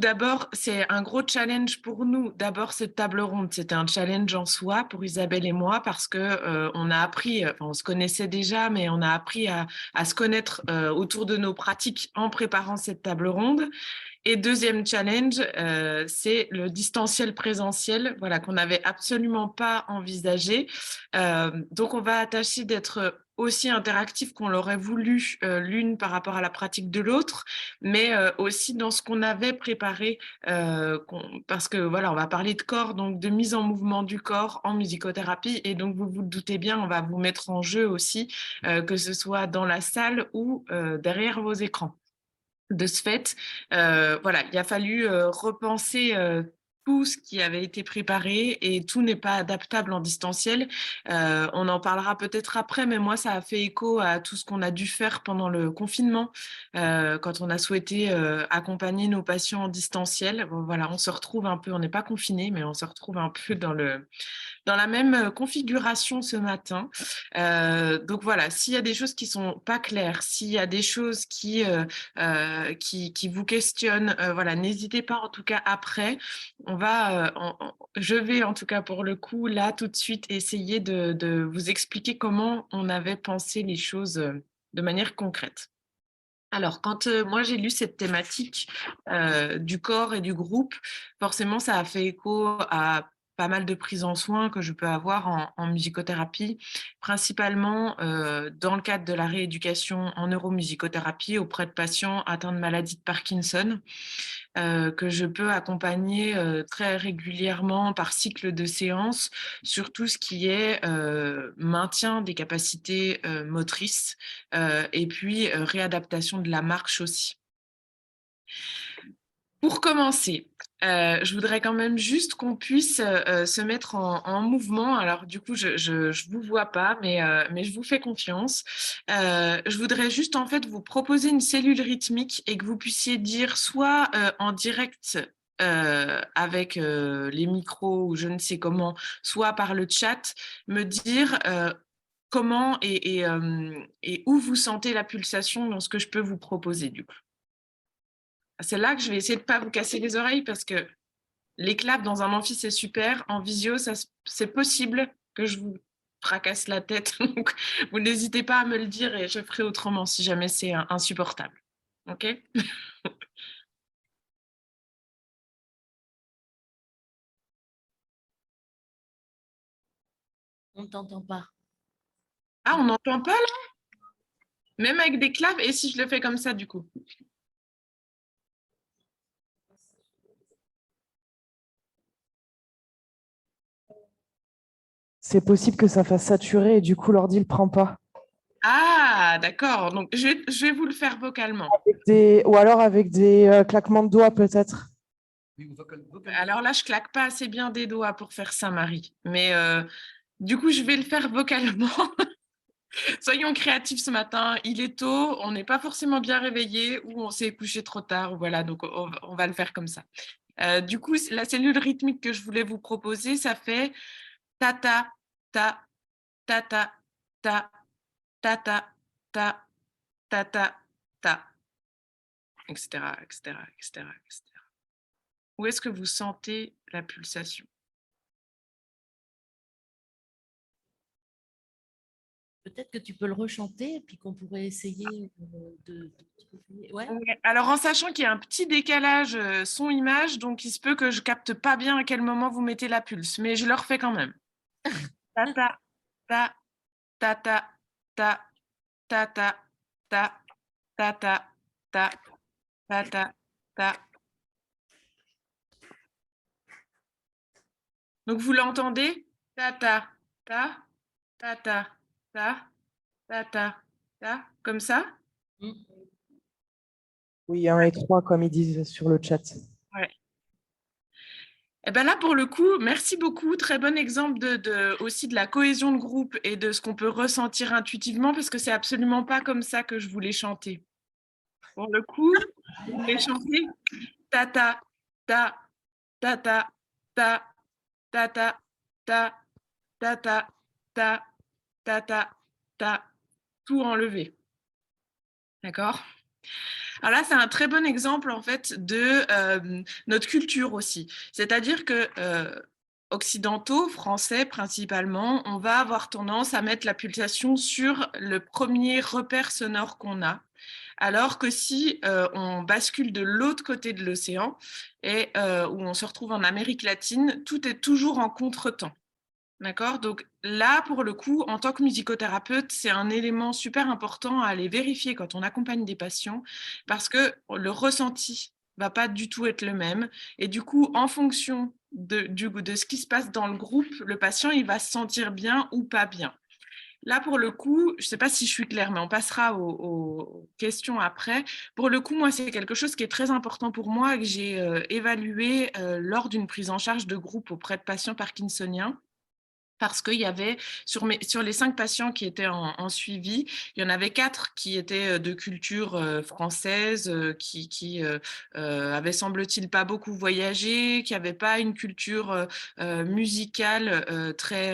d'abord, c'est un gros challenge pour nous. D'abord, cette table ronde, c'était un challenge en soi pour Isabelle et moi parce que on a appris, on se connaissait déjà, mais on a appris à se connaître autour de nos pratiques en préparant cette table ronde. Et deuxième challenge, c'est le distanciel présentiel, voilà, qu'on n'avait absolument pas envisagé. Donc, on va tâcher d'être aussi interactif qu'on l'aurait voulu l'une par rapport à la pratique de l'autre, mais aussi dans ce qu'on avait préparé, parce que voilà, on va parler de corps, donc de mise en mouvement du corps en musicothérapie, et donc vous vous doutez bien, on va vous mettre en jeu aussi, que ce soit dans la salle ou derrière vos écrans. De ce fait, voilà, il a fallu repenser tout ce qui avait été préparé et tout n'est pas adaptable en distanciel. On en parlera peut-être après, mais moi, ça a fait écho à tout ce qu'on a dû faire pendant le confinement, quand on a souhaité accompagner nos patients en distanciel. Bon, voilà, on se retrouve un peu, on n'est pas confinés, mais on se retrouve un peu dans la même configuration ce matin. Donc voilà, s'il y a des choses qui sont pas claires, s'il y a des choses qui vous questionnent, voilà, n'hésitez pas en tout cas après. Je vais en tout cas pour le coup là tout de suite essayer de vous expliquer comment on avait pensé les choses de manière concrète. Alors, quand moi j'ai lu cette thématique du corps et du groupe, forcément ça a fait écho à pas mal de prises en soins que je peux avoir en musicothérapie, principalement dans le cadre de la rééducation en neuromusicothérapie auprès de patients atteints de maladie de Parkinson, que je peux accompagner très régulièrement par cycle de séances sur tout ce qui est maintien des capacités motrices et puis réadaptation de la marche aussi. Pour commencer, je voudrais quand même juste qu'on puisse se mettre en mouvement. Alors du coup, je vous vois pas, mais je vous fais confiance. Je voudrais juste en fait vous proposer une cellule rythmique et que vous puissiez dire soit en direct avec les micros ou je ne sais comment, soit par le chat, me dire comment et où vous sentez la pulsation dans ce que je peux vous proposer du coup. C'est là que je vais essayer de ne pas vous casser les oreilles parce que les claps dans un amphi, c'est super. En visio, c'est possible que je vous fracasse la tête. Donc, vous n'hésitez pas à me le dire et je ferai autrement si jamais c'est insupportable. OK? On ne t'entend pas. Ah, on n'entend pas là? Même avec des claps? Et si je le fais comme ça, du coup? C'est possible que ça fasse saturer et du coup l'ordi ne le prend pas. Ah, d'accord. Donc, je vais vous le faire vocalement. Ou alors avec des claquements de doigts peut-être. Alors là, je claque pas assez bien des doigts pour faire ça, Marie. Mais du coup, je vais le faire vocalement. Soyons créatifs ce matin. Il est tôt, on n'est pas forcément bien réveillé ou on s'est couché trop tard. Voilà, donc on va le faire comme ça. Du coup, la cellule rythmique que je voulais vous proposer, ça fait ta ta ta ta ta ta ta ta ta ta ta ta, etc., etc., etc., etc. Où est-ce que vous sentez la pulsation? Peut-être que tu peux le rechanter et puis qu'on pourrait essayer de trouver. Ouais. Alors, en sachant qu'il y a un petit décalage son-image, donc il se peut que je capte pas bien à quel moment vous mettez la pulse, mais je le refais quand même. Ta ta ta ta ta ta ta ta ta ta ta ta ta ta ta. Donc vous l'entendez? Ta ta ta ta ta ta ta ta ta comme ça? Oui, 1 et 3 comme ils disent sur le chat. Ouais. Et ben là, pour le coup, merci beaucoup. Très bon exemple aussi de la cohésion de groupe et de ce qu'on peut ressentir intuitivement, parce que c'est absolument pas comme ça que je voulais chanter. Pour le coup, je voulais chanter ta ta ta ta ta ta ta ta ta ta ta ta ta ta ta, tout enlevé. D'accord? Alors là, c'est un très bon exemple en fait de notre culture aussi. C'est-à-dire que occidentaux, français principalement, on va avoir tendance à mettre la pulsation sur le premier repère sonore qu'on a. Alors que si on bascule de l'autre côté de l'océan et où on se retrouve en Amérique latine, tout est toujours en contretemps. D'accord? Donc là, pour le coup, en tant que musicothérapeute, c'est un élément super important à aller vérifier quand on accompagne des patients parce que le ressenti va pas du tout être le même. Et du coup, en fonction de ce qui se passe dans le groupe, le patient, il va se sentir bien ou pas bien. Là, pour le coup, je ne sais pas si je suis claire, mais on passera aux questions après. Pour le coup, moi, c'est quelque chose qui est très important pour moi et que j'ai évalué lors d'une prise en charge de groupe auprès de patients parkinsoniens. Parce qu'il y avait, sur les 5 patients qui étaient en suivi, il y en avait 4 qui étaient de culture française, qui avaient, semble-t-il, pas beaucoup voyagé, qui n'avaient pas une culture musicale très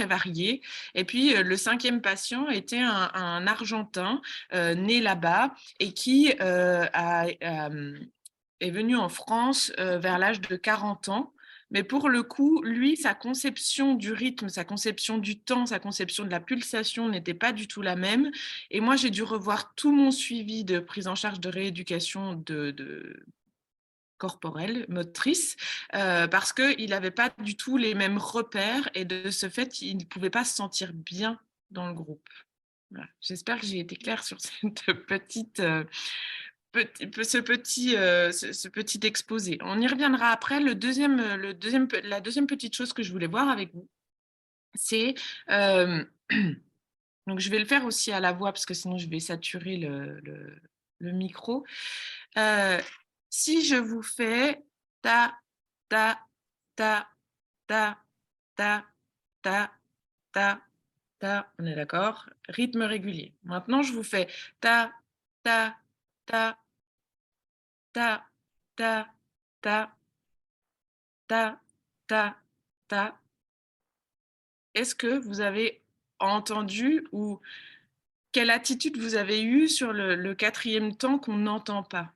variée. Et puis, le 5e patient était un Argentin né là-bas et qui est venu en France vers l'âge de 40 ans. Mais pour le coup, lui, sa conception du rythme, sa conception du temps, sa conception de la pulsation n'était pas du tout la même. Et moi, j'ai dû revoir tout mon suivi de prise en charge de rééducation corporelle, motrice, parce qu'il n'avait pas du tout les mêmes repères et de ce fait, il ne pouvait pas se sentir bien dans le groupe. Voilà. J'espère que j'ai été claire sur cette ce petit exposé. On y reviendra après. La deuxième petite chose que je voulais voir avec vous, c'est donc je vais le faire aussi à la voix parce que sinon je vais saturer le micro. Si je vous fais ta ta ta ta ta ta ta ta, on est d'accord? Rythme régulier. Maintenant, je vous fais ta ta ta ta ta ta ta ta ta. Est-ce que vous avez entendu ou quelle attitude vous avez eue sur le 4e temps qu'on n'entend pas?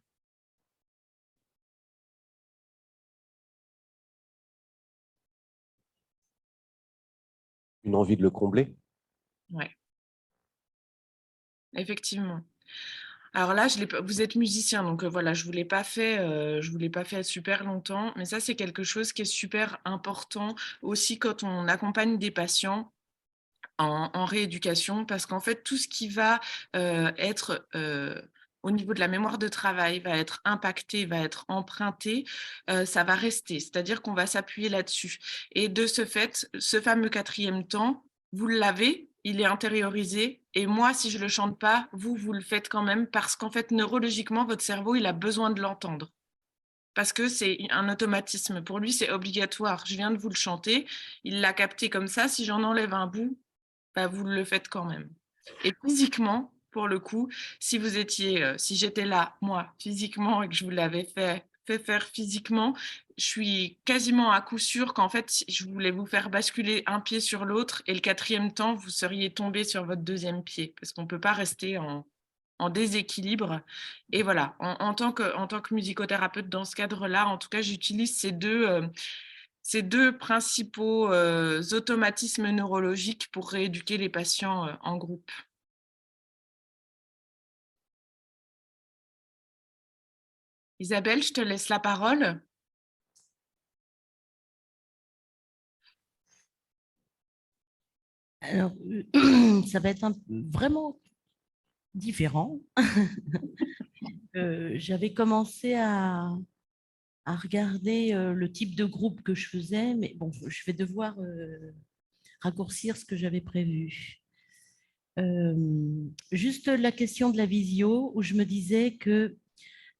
Une envie de le combler? Ouais, effectivement. Alors là, vous êtes musicien, donc voilà, je vous l'ai pas fait super longtemps, mais ça, c'est quelque chose qui est super important aussi quand on accompagne des patients en rééducation, parce qu'en fait, tout ce qui va être au niveau de la mémoire de travail, va être impacté, va être emprunté, ça va rester. C'est-à-dire qu'on va s'appuyer là-dessus. Et de ce fait, ce fameux 4e temps, vous l'avez, il est intériorisé. Et moi, si je ne le chante pas, vous le faites quand même, parce qu'en fait, neurologiquement, votre cerveau, il a besoin de l'entendre. Parce que c'est un automatisme. Pour lui, c'est obligatoire. Je viens de vous le chanter, il l'a capté comme ça. Si j'en enlève un bout, bah, vous le faites quand même. Et physiquement, pour le coup, si vous étiez, si j'étais là, moi, physiquement, et que je vous l'avais fait faire physiquement, je suis quasiment à coup sûr qu'en fait, je voulais vous faire basculer un pied sur l'autre et le 4e temps, vous seriez tombé sur votre 2e pied parce qu'on ne peut pas rester en déséquilibre. Et voilà, en tant que musicothérapeute dans ce cadre-là, en tout cas, j'utilise ces 2 principaux automatismes neurologiques pour rééduquer les patients en groupe. Isabelle, je te laisse la parole. Alors, ça va être vraiment différent. J'avais commencé à regarder le type de groupe que je faisais, mais bon, je vais devoir raccourcir ce que j'avais prévu. Juste la question de la visio, où je me disais que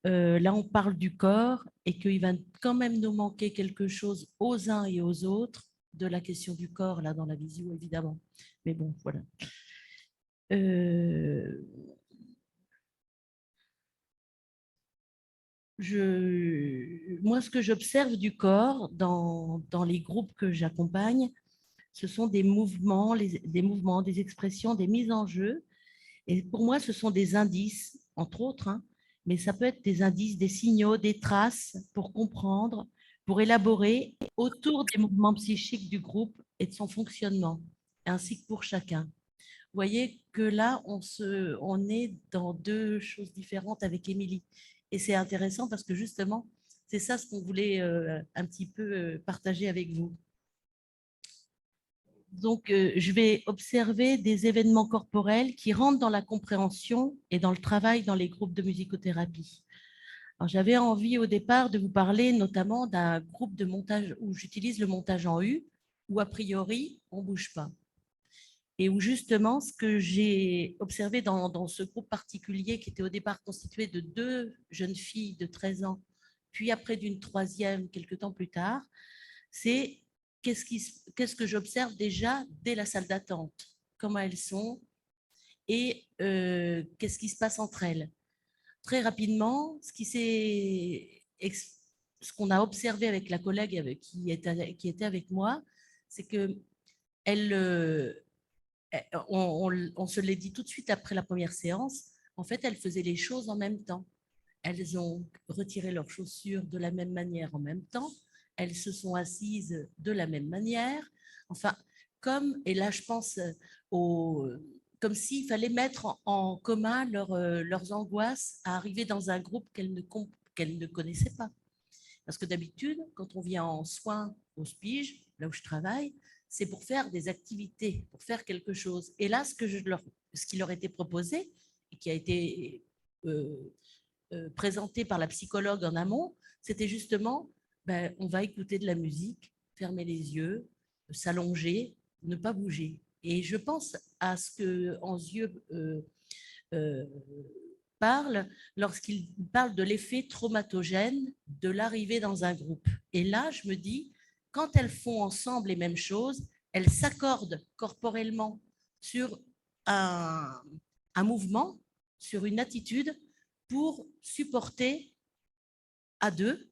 là, on parle du corps et qu'il va quand même nous manquer quelque chose aux uns et aux autres de la question du corps, là, dans la visio, évidemment. Mais bon, voilà. Moi, ce que j'observe du corps dans les groupes que j'accompagne, ce sont des mouvements, des expressions, des mises en jeu. Et pour moi, ce sont des indices, entre autres, hein, mais ça peut être des indices, des signaux, des traces pour comprendre, pour élaborer autour des mouvements psychiques du groupe et de son fonctionnement, ainsi que pour chacun. Vous voyez que là, on est dans deux choses différentes avec Émilie. Et c'est intéressant parce que justement, c'est ça ce qu'on voulait un petit peu partager avec vous. Donc, je vais observer des événements corporels qui rentrent dans la compréhension et dans le travail dans les groupes de musicothérapie. Alors, j'avais envie au départ de vous parler notamment d'un groupe de montage où j'utilise le montage en U, où a priori, on ne bouge pas. Et où justement, ce que j'ai observé dans ce groupe particulier, qui était au départ constitué de 2 jeunes filles de 13 ans, puis après d'une troisième, quelques temps plus tard, c'est qu'est-ce que j'observe déjà dès la salle d'attente, comment elles sont et qu'est-ce qui se passe entre elles. Très rapidement, ce qu'on a observé avec la collègue qui était avec moi, c'est que on se l'est dit tout de suite après la première séance, en fait, elles faisaient les choses en même temps. Elles ont retiré leurs chaussures de la même manière en même temps. Elles se sont assises de la même manière. Enfin, et là, je pense comme s'il fallait mettre en commun leurs angoisses à arriver dans un groupe qu'elles ne connaissaient pas. Parce que d'habitude, quand on vient en soins au SPIGE, là où je travaille, c'est pour faire des activités, pour faire quelque chose. Et là, ce qui leur était proposé et qui a été présenté par la psychologue en amont, c'était justement, on va écouter de la musique, fermer les yeux, s'allonger, ne pas bouger. Et je pense à ce que Anzieux parle lorsqu'il parle de l'effet traumatogène de l'arrivée dans un groupe. Et là, je me dis, quand elles font ensemble les mêmes choses, elles s'accordent corporellement sur un mouvement, sur une attitude pour supporter à deux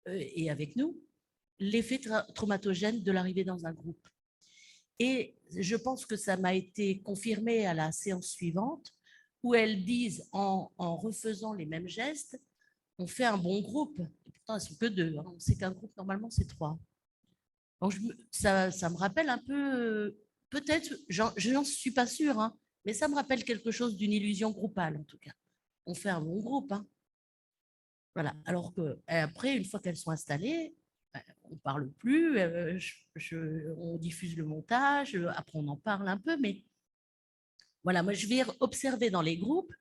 et avec nous l'effet traumatogène de l'arrivée dans un groupe. Et je pense que ça m'a été confirmé à la séance suivante, où elles disent, en refaisant les mêmes gestes, on fait un bon groupe. Et pourtant, elles ne sont que 2. Hein. On sait qu'un groupe, normalement, c'est 3. Donc, ça me rappelle un peu, peut-être, je n'en suis pas sûre, hein, mais ça me rappelle quelque chose d'une illusion groupale, en tout cas. On fait un bon groupe. Hein. Voilà. Alors qu'après, une fois qu'elles sont installées, on ne parle plus, on diffuse le montage, après on en parle un peu, mais voilà, moi je vais observer dans les groupes,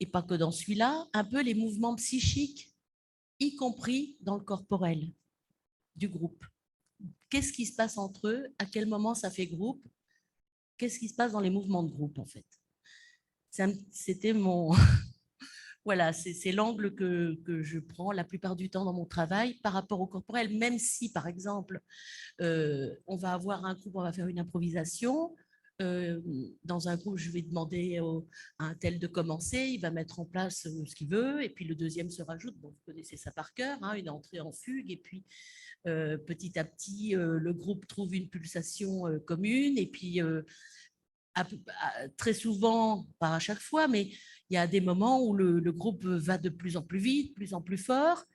et pas que dans celui-là, un peu les mouvements psychiques, y compris dans le corporel du groupe. Qu'est-ce qui se passe entre eux? À quel moment ça fait groupe? Qu'est-ce qui se passe dans les mouvements de groupe, en fait? C'était mon... Voilà, c'est l'angle que je prends la plupart du temps dans mon travail par rapport au corporel, même si, par exemple, on va avoir un groupe, on va faire une improvisation. Dans un groupe, je vais demander à un tel de commencer, il va mettre en place ce qu'il veut, et puis le deuxième se rajoute. Bon, vous connaissez ça par cœur, hein, une entrée en fugue, et puis petit à petit, le groupe trouve une pulsation commune, et puis très souvent, pas à chaque fois, mais il y a des moments où le groupe va de plus en plus vite, de plus en plus fort,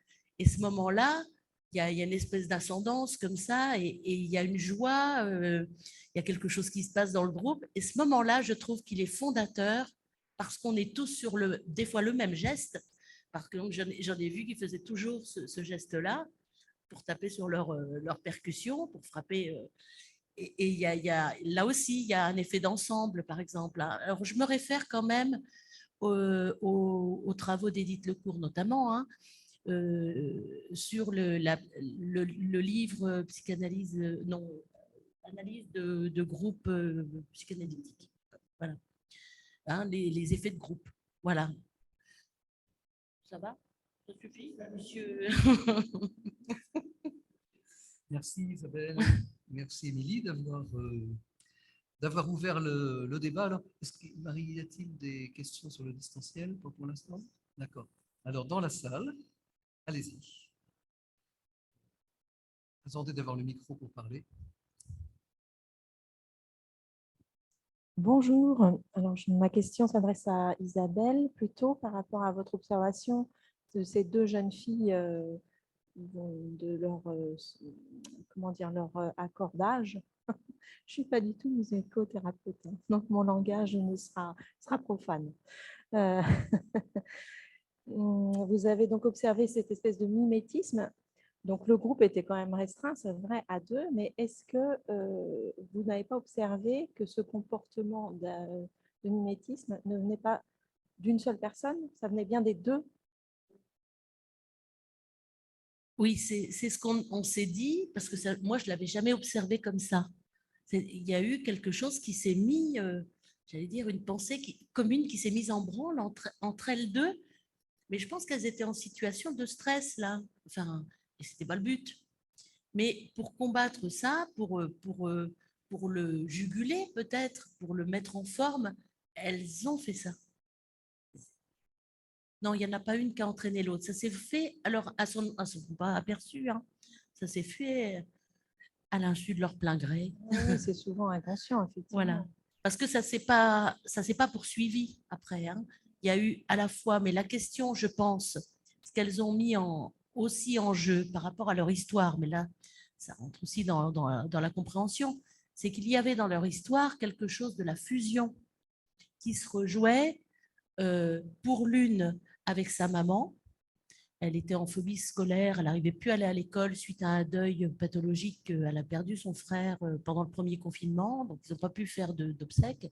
et ce moment-là, il y a une espèce d'ascendance comme ça, et il y a une joie, il y a quelque chose qui se passe dans le groupe, et ce moment-là, je trouve qu'il est fondateur, parce qu'on est tous sur des fois le même geste, parce que j'en ai vu qui faisaient toujours ce geste-là, pour taper sur leur percussion, pour frapper et là aussi, il y a un effet d'ensemble, par exemple. Hein. Alors, je me réfère quand même aux travaux d'Édith Lecourt, notamment, hein, sur le livre Psychanalyse, non, analyse de groupe psychanalytique. Voilà. Hein, les effets de groupe. Voilà. Ça va? Ça suffit, monsieur? Merci Isabelle, merci Émilie d'avoir ouvert le débat. Alors, Marie, y a-t-il des questions sur le distanciel pour l'instant? D'accord. Alors, dans la salle, allez-y. Attendez d'avoir le micro pour parler. Bonjour. Alors, ma question s'adresse à Isabelle, plutôt par rapport à votre observation de ces deux jeunes filles, de leur, comment dire, leur accord d'âge. Je suis pas du tout musicothérapeute, hein, donc mon langage sera profane. Euh, Vous avez donc observé cette espèce de mimétisme. Donc, le groupe était quand même restreint, c'est vrai, à deux, mais est-ce que vous n'avez pas observé que ce comportement de mimétisme ne venait pas d'une seule personne, ça venait bien des deux? Oui, c'est ce qu'on s'est dit, parce que moi, je ne l'avais jamais observé comme ça. Il y a eu quelque chose qui s'est mis, j'allais dire, une pensée commune qui s'est mise en branle entre elles deux, mais je pense qu'elles étaient en situation de stress, là. Enfin, et ce n'était pas le but. Mais pour combattre ça, pour le juguler peut-être, pour le mettre en forme, elles ont fait ça. Non, il n'y en a pas une qui a entraîné l'autre. Ça s'est fait, alors à son pas aperçu, hein. Ça s'est fait à l'insu de leur plein gré. Oui, c'est souvent inconscient, effectivement. Voilà. Parce que ça s'est pas poursuivi après, hein. Il y a eu à la fois, mais la question, je pense, ce qu'elles ont mis aussi en jeu par rapport à leur histoire, mais là, ça rentre aussi dans la compréhension, c'est qu'il y avait dans leur histoire quelque chose de la fusion qui se rejouait pour l'une avec sa maman. Elle était en phobie scolaire, elle n'arrivait plus à aller à l'école suite à un deuil pathologique. Elle a perdu son frère pendant le premier confinement, donc ils n'ont pas pu faire d'obsèques.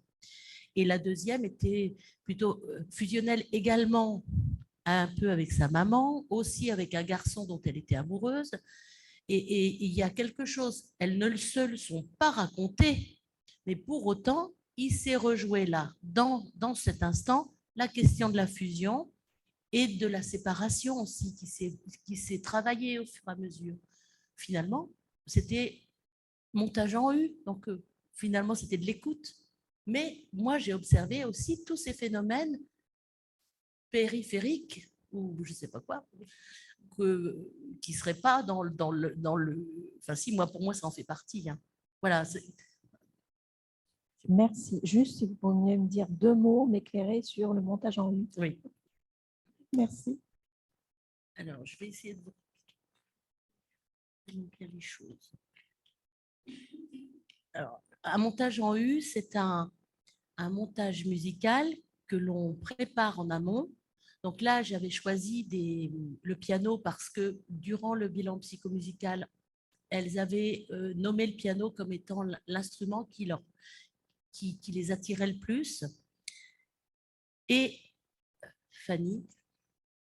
Et la deuxième était plutôt fusionnelle également un peu avec sa maman, aussi avec un garçon dont elle était amoureuse. Et il y a quelque chose, elles ne se le sont pas racontées, mais pour autant, il s'est rejoué là, dans cet instant, la question de la fusion et de la séparation aussi qui s'est travaillée au fur et à mesure. Finalement, c'était montage en U, donc finalement c'était de l'écoute. Mais moi j'ai observé aussi tous ces phénomènes périphériques ou je ne sais pas quoi, qui ne seraient pas Enfin si, moi pour moi ça en fait partie, hein. Voilà. Merci. Juste, si vous pourriez me dire deux mots, m'éclairer sur le montage en U. Oui. Merci. Alors je vais essayer de vous bien les choses. Alors, un montage en U, c'est un montage musical que l'on prépare en amont. Donc là, j'avais choisi le piano parce que durant le bilan psychomusical, elles avaient nommé le piano comme étant l'instrument qui les attirait le plus. Et Fanny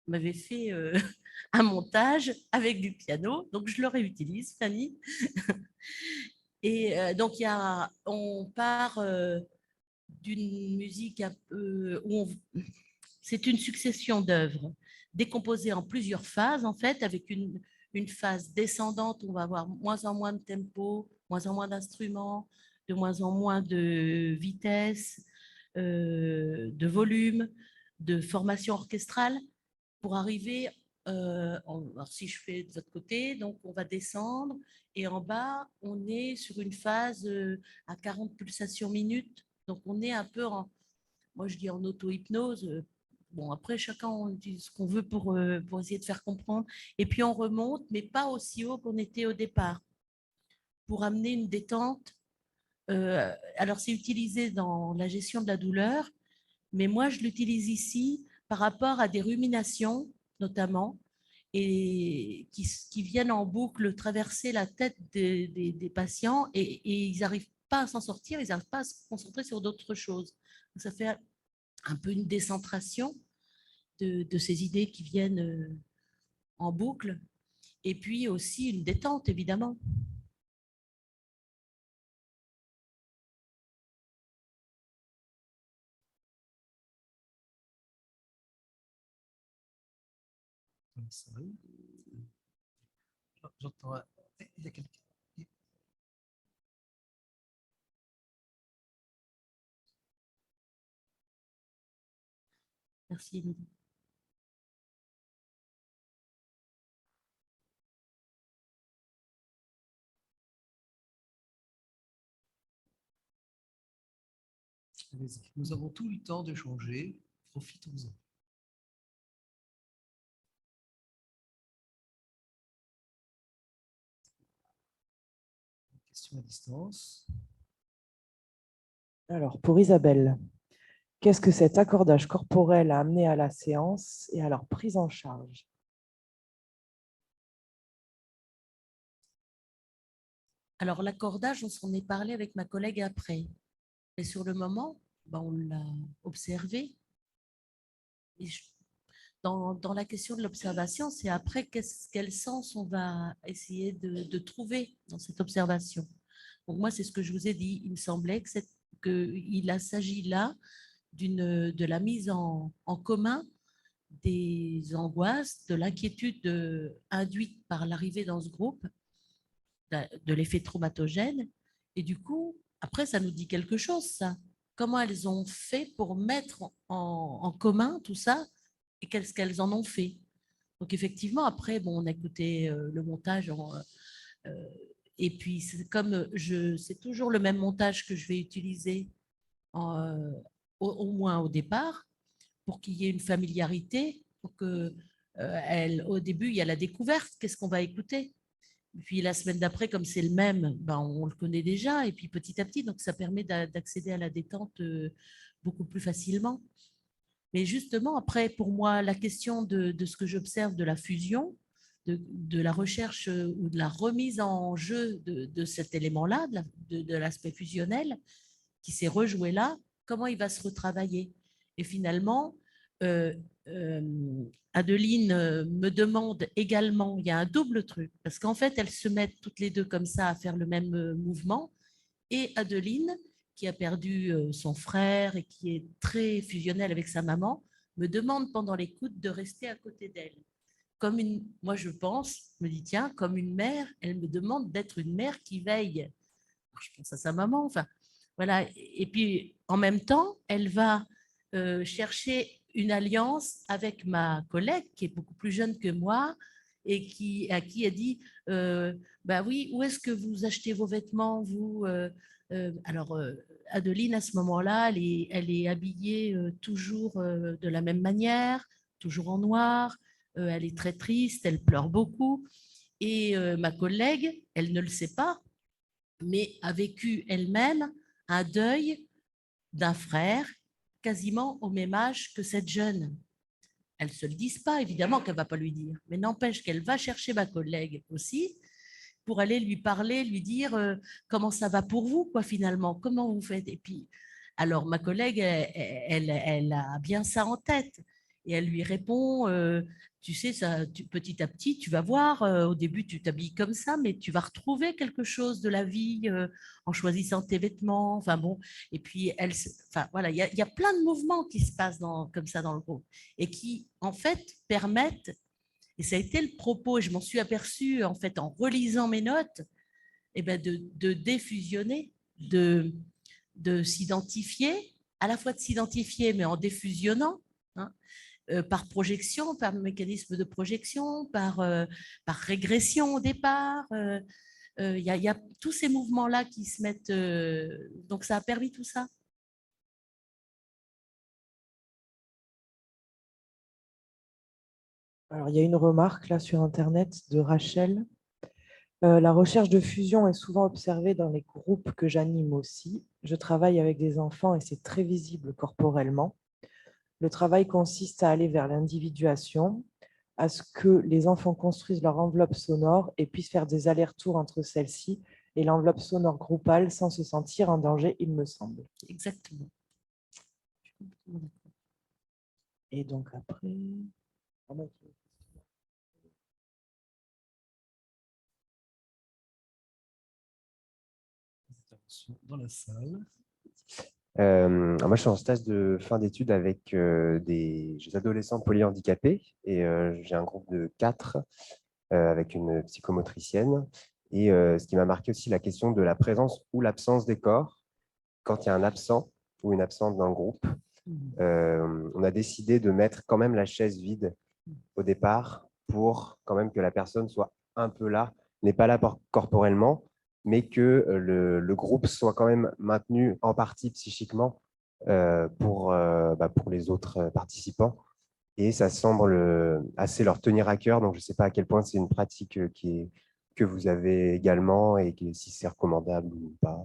m'avait fait un montage avec du piano, donc je le réutilise, Fanny. Et donc, on part d'une musique un peu c'est une succession d'œuvres décomposées en plusieurs phases, en fait, avec une phase descendante où on va avoir moins en moins de tempo, moins en moins d'instruments, de moins en moins de vitesse, de volume, de formation orchestrale, pour arriver, alors si je fais de votre côté, donc on va descendre, et en bas, on est sur une phase à 40 pulsations minutes, donc on est un peu moi je dis en auto-hypnose. Bon, après, chacun on dit ce qu'on veut pour essayer de faire comprendre. Et puis on remonte, mais pas aussi haut qu'on était au départ, pour amener une détente. Alors c'est utilisé dans la gestion de la douleur, mais moi je l'utilise ici par rapport à des ruminations, notamment, et qui viennent en boucle traverser la tête des patients, et ils n'arrivent pas à s'en sortir, ils n'arrivent pas à se concentrer sur d'autres choses. Donc, ça fait un peu une décentration de ces idées qui viennent en boucle, et puis aussi une détente, évidemment. Comme ça. J'entends. Il y a quelqu'un. Merci, Émilie. Allez-y. Nous avons tout le temps d'échanger. Profitons-en. Question à distance. Alors, pour Isabelle, qu'est-ce que cet accordage corporel a amené à la séance et à leur prise en charge? Alors, l'accordage, on s'en est parlé avec ma collègue après. Et sur le moment, on l'a observé. Et dans la question de l'observation, c'est après quel sens on va essayer de trouver dans cette observation. Donc moi, c'est ce que je vous ai dit. Il me semblait qu'il s'agit là de la mise en commun des angoisses, de l'inquiétude induite par l'arrivée dans ce groupe, de l'effet traumatogène. Et du coup, après, ça nous dit quelque chose, ça. Comment elles ont fait pour mettre en commun tout ça et qu'est-ce qu'elles en ont fait. Donc, effectivement, après, on a écouté le montage. Et puis, c'est toujours le même montage que je vais utiliser, au moins au départ, pour qu'il y ait une familiarité, pour que au début, il y a la découverte, qu'est-ce qu'on va écouter. Puis la semaine d'après, comme c'est le même, on le connaît déjà, et puis petit à petit, donc ça permet d'accéder à la détente beaucoup plus facilement. Mais justement, après, pour moi, la question de ce que j'observe de la fusion, de la recherche ou de la remise en jeu de cet élément-là, de l'aspect fusionnel, qui s'est rejoué là, comment il va se retravailler. Et finalement, Adeline me demande également, il y a un double truc, parce qu'en fait, elles se mettent toutes les deux comme ça à faire le même mouvement, et Adeline, qui a perdu son frère et qui est très fusionnelle avec sa maman, me demande pendant l'écoute de rester à côté d'elle. Moi, je pense, me dis, tiens, comme une mère, elle me demande d'être une mère qui veille. Je pense à sa maman, enfin, voilà. Et puis, en même temps, elle va chercher une alliance avec ma collègue, qui est beaucoup plus jeune que moi, et à qui elle dit, bah oui, où est-ce que vous achetez vos vêtements, vous alors, Adeline, à ce moment-là, elle est habillée toujours de la même manière, toujours en noir. Elle est très triste, elle pleure beaucoup. Et ma collègue, elle ne le sait pas, mais a vécu elle-même un deuil d'un frère quasiment au même âge que cette jeune. Elles ne se le disent pas, évidemment qu'elle ne va pas lui dire, mais n'empêche qu'elle va chercher ma collègue aussi pour aller lui parler, lui dire comment ça va pour vous, quoi, finalement, comment vous faites. Et puis, alors, ma collègue, elle a bien ça en tête. Et elle lui répond, tu sais, petit à petit, tu vas voir, au début, tu t'habilles comme ça, mais tu vas retrouver quelque chose de la vie en choisissant tes vêtements. Enfin bon, et puis, enfin, voilà, il y a plein de mouvements qui se passent comme ça dans le groupe et qui, en fait, permettent, et ça a été le propos, et je m'en suis aperçue en fait en relisant mes notes, de défusionner, de s'identifier, à la fois de s'identifier, mais en défusionnant, hein, par projection, par mécanisme de projection, par régression au départ. Il y a tous ces mouvements-là qui se mettent. Donc, ça a permis tout ça. Alors, il y a une remarque là sur Internet de Rachel. La recherche de fusion est souvent observée dans les groupes que j'anime aussi. Je travaille avec des enfants et c'est très visible corporellement. Le travail consiste à aller vers l'individuation, à ce que les enfants construisent leur enveloppe sonore et puissent faire des allers-retours entre celle-ci et l'enveloppe sonore groupale sans se sentir en danger, il me semble. Exactement. Et donc après... Dans la salle. Moi, je suis en stage de fin d'études avec des adolescents polyhandicapés et j'ai un groupe de 4 avec une psychomotricienne. Et ce qui m'a marqué aussi, la question de la présence ou l'absence des corps. Quand il y a un absent ou une absente d'un groupe, on a décidé de mettre quand même la chaise vide au départ pour quand même que la personne soit un peu là, n'est pas là corporellement, mais que le groupe soit quand même maintenu en partie psychiquement pour les autres participants. Et ça semble assez leur tenir à cœur. Donc, je ne sais pas à quel point c'est une pratique que vous avez également et si c'est recommandable ou pas.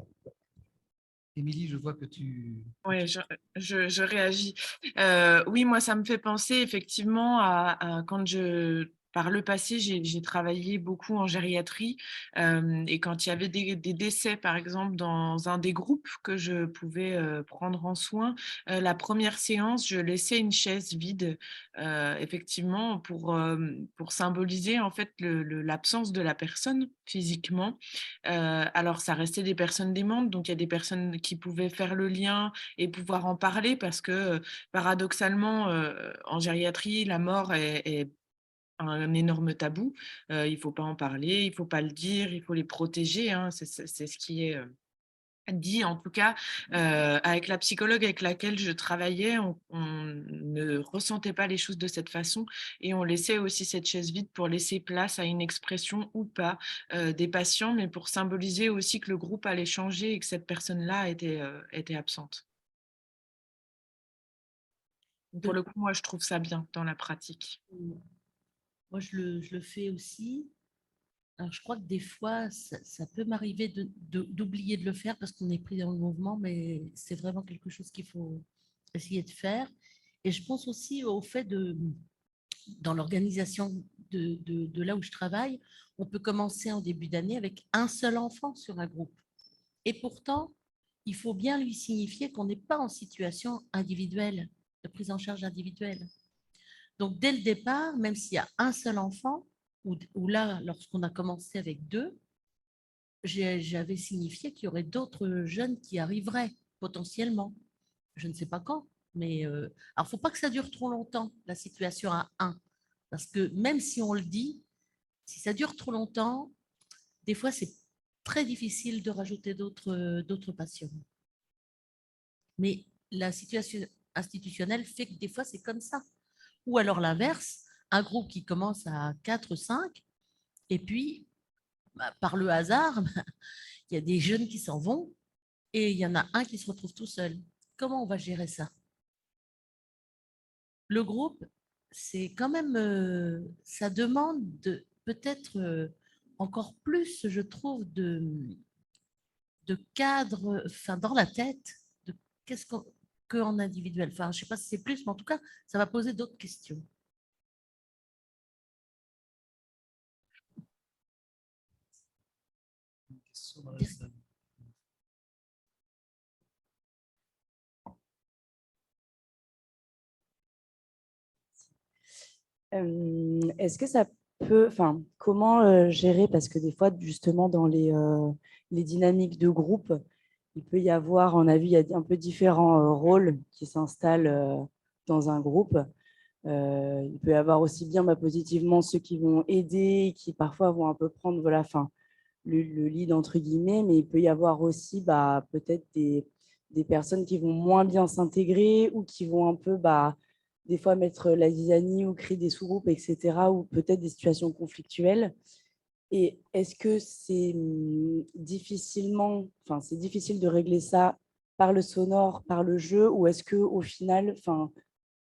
Émilie, je vois que tu… Oui, je réagis. Oui, moi, ça me fait penser effectivement à quand par le passé, j'ai travaillé beaucoup en gériatrie et quand il y avait des décès, par exemple, dans un des groupes que je pouvais prendre en soin, la première séance, je laissais une chaise vide, effectivement, pour symboliser en fait l'absence de la personne physiquement. Alors, ça restait des personnes démentes, donc il y a des personnes qui pouvaient faire le lien et pouvoir en parler parce que paradoxalement, en gériatrie, la mort est un énorme tabou. Il ne faut pas en parler, il ne faut pas le dire, il faut les protéger, hein. C'est ce qui est dit, en tout cas, avec la psychologue avec laquelle je travaillais, on ne ressentait pas les choses de cette façon et on laissait aussi cette chaise vide pour laisser place à une expression ou pas des patients, mais pour symboliser aussi que le groupe allait changer et que cette personne-là était absente. Pour le coup, moi, je trouve ça bien dans la pratique. Moi, je le fais aussi. Alors, je crois que des fois, ça peut m'arriver d'oublier de le faire parce qu'on est pris dans le mouvement, mais c'est vraiment quelque chose qu'il faut essayer de faire. Et je pense aussi au fait dans l'organisation de là où je travaille, on peut commencer en début d'année avec un seul enfant sur un groupe. Et pourtant, il faut bien lui signifier qu'on n'est pas en situation individuelle, de prise en charge individuelle. Donc, dès le départ, même s'il y a un seul enfant, ou là, lorsqu'on a commencé avec deux, j'avais signifié qu'il y aurait d'autres jeunes qui arriveraient potentiellement. Je ne sais pas quand, mais alors, il ne faut pas que ça dure trop longtemps, la situation à un. Parce que même si on le dit, si ça dure trop longtemps, des fois, c'est très difficile de rajouter d'autres patients. Mais la situation institutionnelle fait que des fois, c'est comme ça. Ou alors l'inverse, un groupe qui commence à 4, 5, et puis, par le hasard, il y a des jeunes qui s'en vont, et il y en a un qui se retrouve tout seul. Comment on va gérer ça? Le groupe, c'est quand même, ça demande peut-être encore plus, je trouve, de cadre, enfin, dans la tête, de qu'est-ce qu'en individuel. Enfin, je ne sais pas si c'est plus, mais en tout cas, ça va poser d'autres questions. Une question dans la salle. Est-ce que ça peut, enfin, comment gérer, parce que des fois, justement, dans les dynamiques de groupe, il peut y avoir, on a vu, il y a un peu différents rôles qui s'installent dans un groupe. Il peut y avoir aussi bien positivement ceux qui vont aider, qui parfois vont un peu prendre voilà, enfin, le lead, entre guillemets, mais il peut y avoir aussi peut-être des personnes qui vont moins bien s'intégrer ou qui vont un peu des fois mettre la zizanie ou créer des sous-groupes, etc., ou peut-être des situations conflictuelles. Et est-ce que c'est c'est difficile de régler ça par le sonore, par le jeu, ou est-ce qu'au final,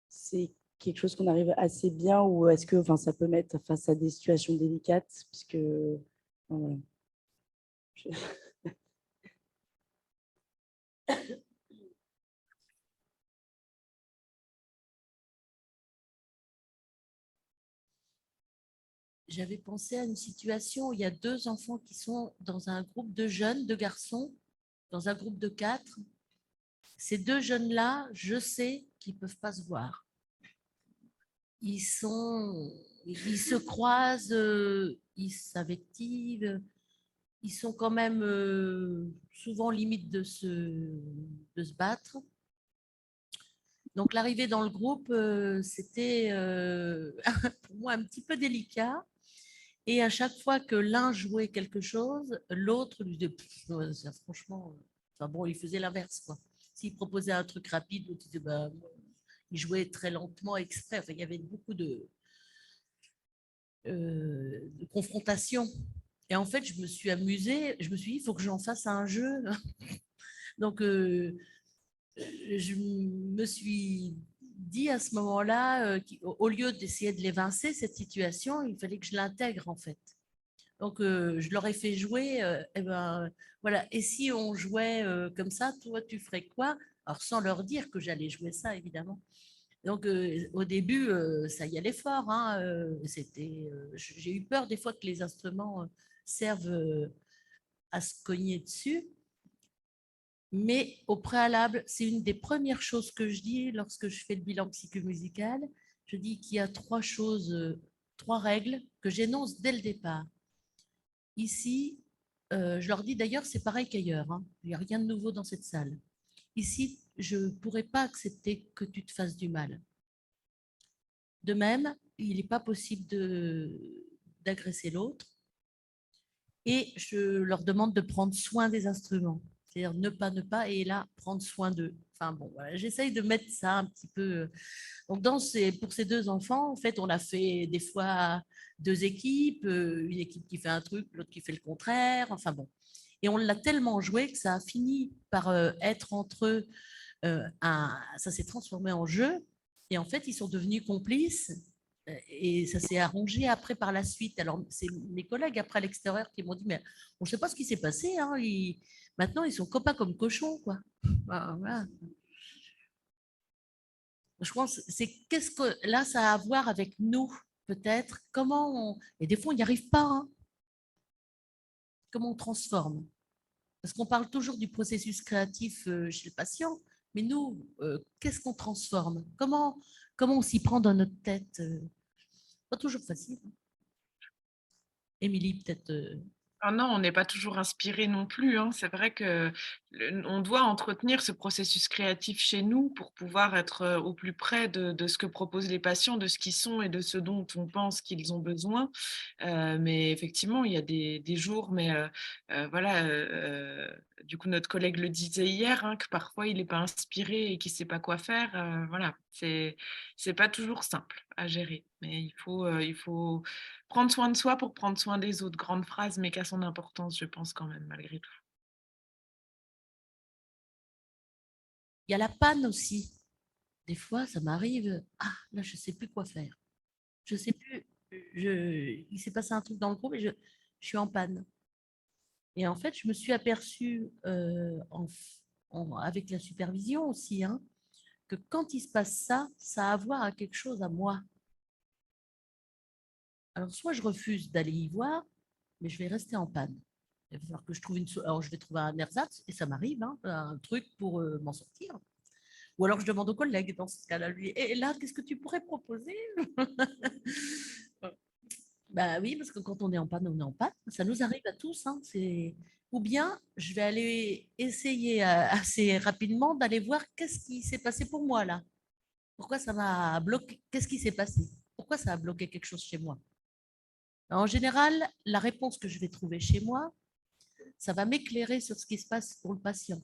c'est quelque chose qu'on arrive assez bien, ou est-ce que ça peut mettre face à des situations délicates, puisque voilà. J'avais pensé à une situation où il y a deux enfants qui sont dans un groupe de jeunes, de garçons, dans un groupe de 4. Ces deux jeunes-là, je sais qu'ils ne peuvent pas se voir. Ils se croisent, ils s'invectivent, ils sont quand même souvent limite de se battre. Donc l'arrivée dans le groupe, c'était pour moi un petit peu délicat. Et à chaque fois que l'un jouait quelque chose, l'autre lui disait franchement, enfin bon, il faisait l'inverse, quoi. S'il proposait un truc rapide, l'autre disait il jouait très lentement, exprès. Enfin, il y avait beaucoup de confrontation. Et en fait, je me suis amusée, je me suis dit, il faut que j'en fasse un jeu. Donc, je me suis dit à ce moment-là, au lieu d'essayer de l'évincer, cette situation, il fallait que je l'intègre en fait. Donc, je leur ai fait jouer, eh ben, voilà. Et si on jouait comme ça, toi, tu ferais quoi? Alors, sans leur dire que j'allais jouer ça, évidemment. Donc, au début, ça y allait fort, hein, j'ai eu peur des fois que les instruments servent à se cogner dessus. Mais au préalable, c'est une des premières choses que je dis lorsque je fais le bilan psychomusical. Je dis qu'il y a trois choses, trois règles que j'énonce dès le départ. Ici, je leur dis d'ailleurs, c'est pareil qu'ailleurs, hein. Il n'y a rien de nouveau dans cette salle. Ici, je ne pourrais pas accepter que tu te fasses du mal. De même, il n'est pas possible d'agresser l'autre. Et je leur demande de prendre soin des instruments. C'est-à-dire ne pas, et là, prendre soin d'eux. Enfin bon, voilà, j'essaye de mettre ça un petit peu. Donc, pour ces deux enfants, en fait, on a fait des fois deux équipes, une équipe qui fait un truc, l'autre qui fait le contraire. Enfin bon. Et on l'a tellement joué que ça a fini par être entre eux, ça s'est transformé en jeu. Et en fait, ils sont devenus complices. Et ça s'est arrangé après par la suite. Alors, c'est mes collègues après à l'extérieur qui m'ont dit, mais on ne sait pas ce qui s'est passé. Hein. Maintenant, ils sont copains comme cochons, quoi. Voilà. Je pense, qu'est-ce que là, ça a à voir avec nous, peut-être. Et des fois, on n'y arrive pas. Hein. Comment on transforme? Parce qu'on parle toujours du processus créatif chez le patient, mais nous, qu'est-ce qu'on transforme? Comment on s'y prend dans notre tête? Pas toujours facile. Émilie, peut-être. Ah non, on n'est pas toujours inspiré non plus, hein. C'est vrai que on doit entretenir ce processus créatif chez nous pour pouvoir être au plus près de ce que proposent les patients, de ce qu'ils sont et de ce dont on pense qu'ils ont besoin. Mais effectivement, il y a des jours, mais voilà, du coup, notre collègue le disait hier, hein, que parfois il n'est pas inspiré et qu'il ne sait pas quoi faire. Voilà, c'est pas toujours simple à gérer, mais il faut prendre soin de soi pour prendre soin des autres. Grande phrase, mais qui a son importance, je pense quand même, malgré tout. Il y a la panne aussi. Des fois, ça m'arrive, ah, là, je ne sais plus quoi faire. Je ne sais plus, il s'est passé un truc dans le groupe et je suis en panne. Et en fait, je me suis aperçue avec la supervision aussi, hein, que quand il se passe ça, ça a à voir à quelque chose à moi. Alors, soit je refuse d'aller y voir, mais je vais rester en panne. Il va falloir que je trouve alors, je vais trouver un ersatz, et ça m'arrive, hein, un truc pour m'en sortir. Ou alors, je demande aux collègues dans ce cas-là, lui, et là, qu'est-ce que tu pourrais proposer? Bah oui, parce que quand on est en panne, on est en panne. Ça nous arrive à tous. Hein, ou bien, je vais aller essayer assez rapidement d'aller voir qu'est-ce qui s'est passé pour moi là. Pourquoi ça m'a bloqué? Qu'est-ce qui s'est passé? Pourquoi ça a bloqué quelque chose chez moi? En général, la réponse que je vais trouver chez moi, ça va m'éclairer sur ce qui se passe pour le patient.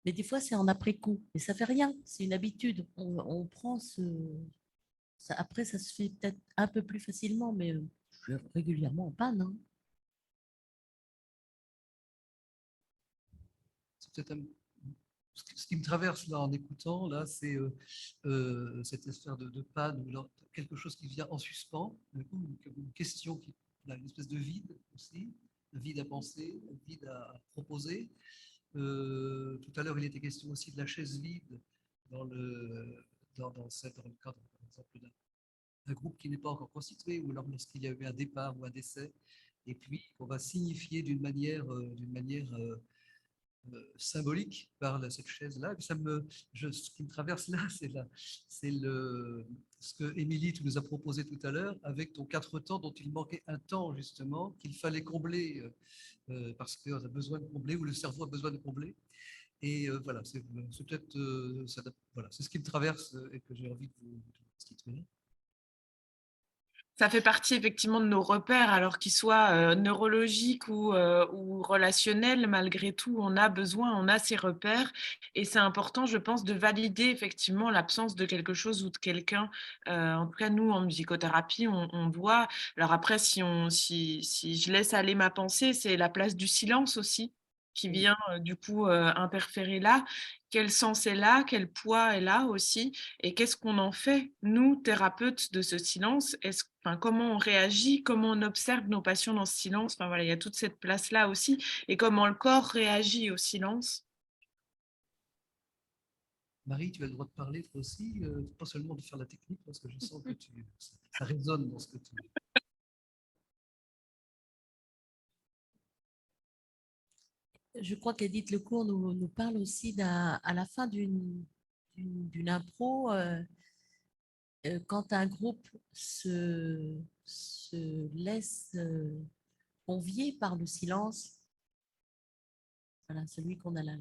Mais des fois, c'est en après-coup. Et ça fait rien, c'est une habitude. On prend après, ça se fait peut-être un peu plus facilement, mais je suis régulièrement en panne. Hein. C'est peut-être ce qui me traverse là en écoutant, là, c'est cette espèce de panne ou quelque chose qui vient en suspens, une question qui a une espèce de vide aussi, un vide à penser, un vide à proposer. Tout à l'heure, il était question aussi de la chaise vide dans le cadre, par exemple, d'un groupe qui n'est pas encore constitué, ou alors lorsqu'il y a eu un départ ou un décès, et puis qu'on va signifier d'une manière symbolique par cette chaise-là. Ce qui me traverse là, c'est ce que Émilie, tu nous as proposé tout à l'heure, avec ton 4 temps dont il manquait un temps, justement, qu'il fallait combler, parce qu'on a besoin de combler, ou le cerveau a besoin de combler. Et voilà, c'est peut-être, voilà, c'est ce qui me traverse et que j'ai envie de vous expliquer. Ça fait partie effectivement de nos repères, alors qu'ils soient neurologiques ou relationnels. Malgré tout, on a ces repères. Et c'est important, je pense, de valider effectivement l'absence de quelque chose ou de quelqu'un. En tout cas, nous, en musicothérapie, on doit. Alors après, si je laisse aller ma pensée, c'est la place du silence aussi. qui Oui. vient du coup interférer là. Quel sens est là? Quel poids est là aussi? Et qu'est-ce qu'on en fait, nous, thérapeutes, de ce silence? Enfin, comment on réagit? Comment on observe nos patients dans ce silence? Enfin voilà, il y a toute cette place-là aussi. Et comment le corps réagit au silence. Marie, tu as le droit de parler toi aussi, pas seulement de faire la technique, parce que je sens que ça résonne dans ce que tu... Je crois qu'Edith Lecourt nous parle aussi à la fin d'une impro, quand un groupe se laisse convier par le silence, voilà, celui qu'on a là,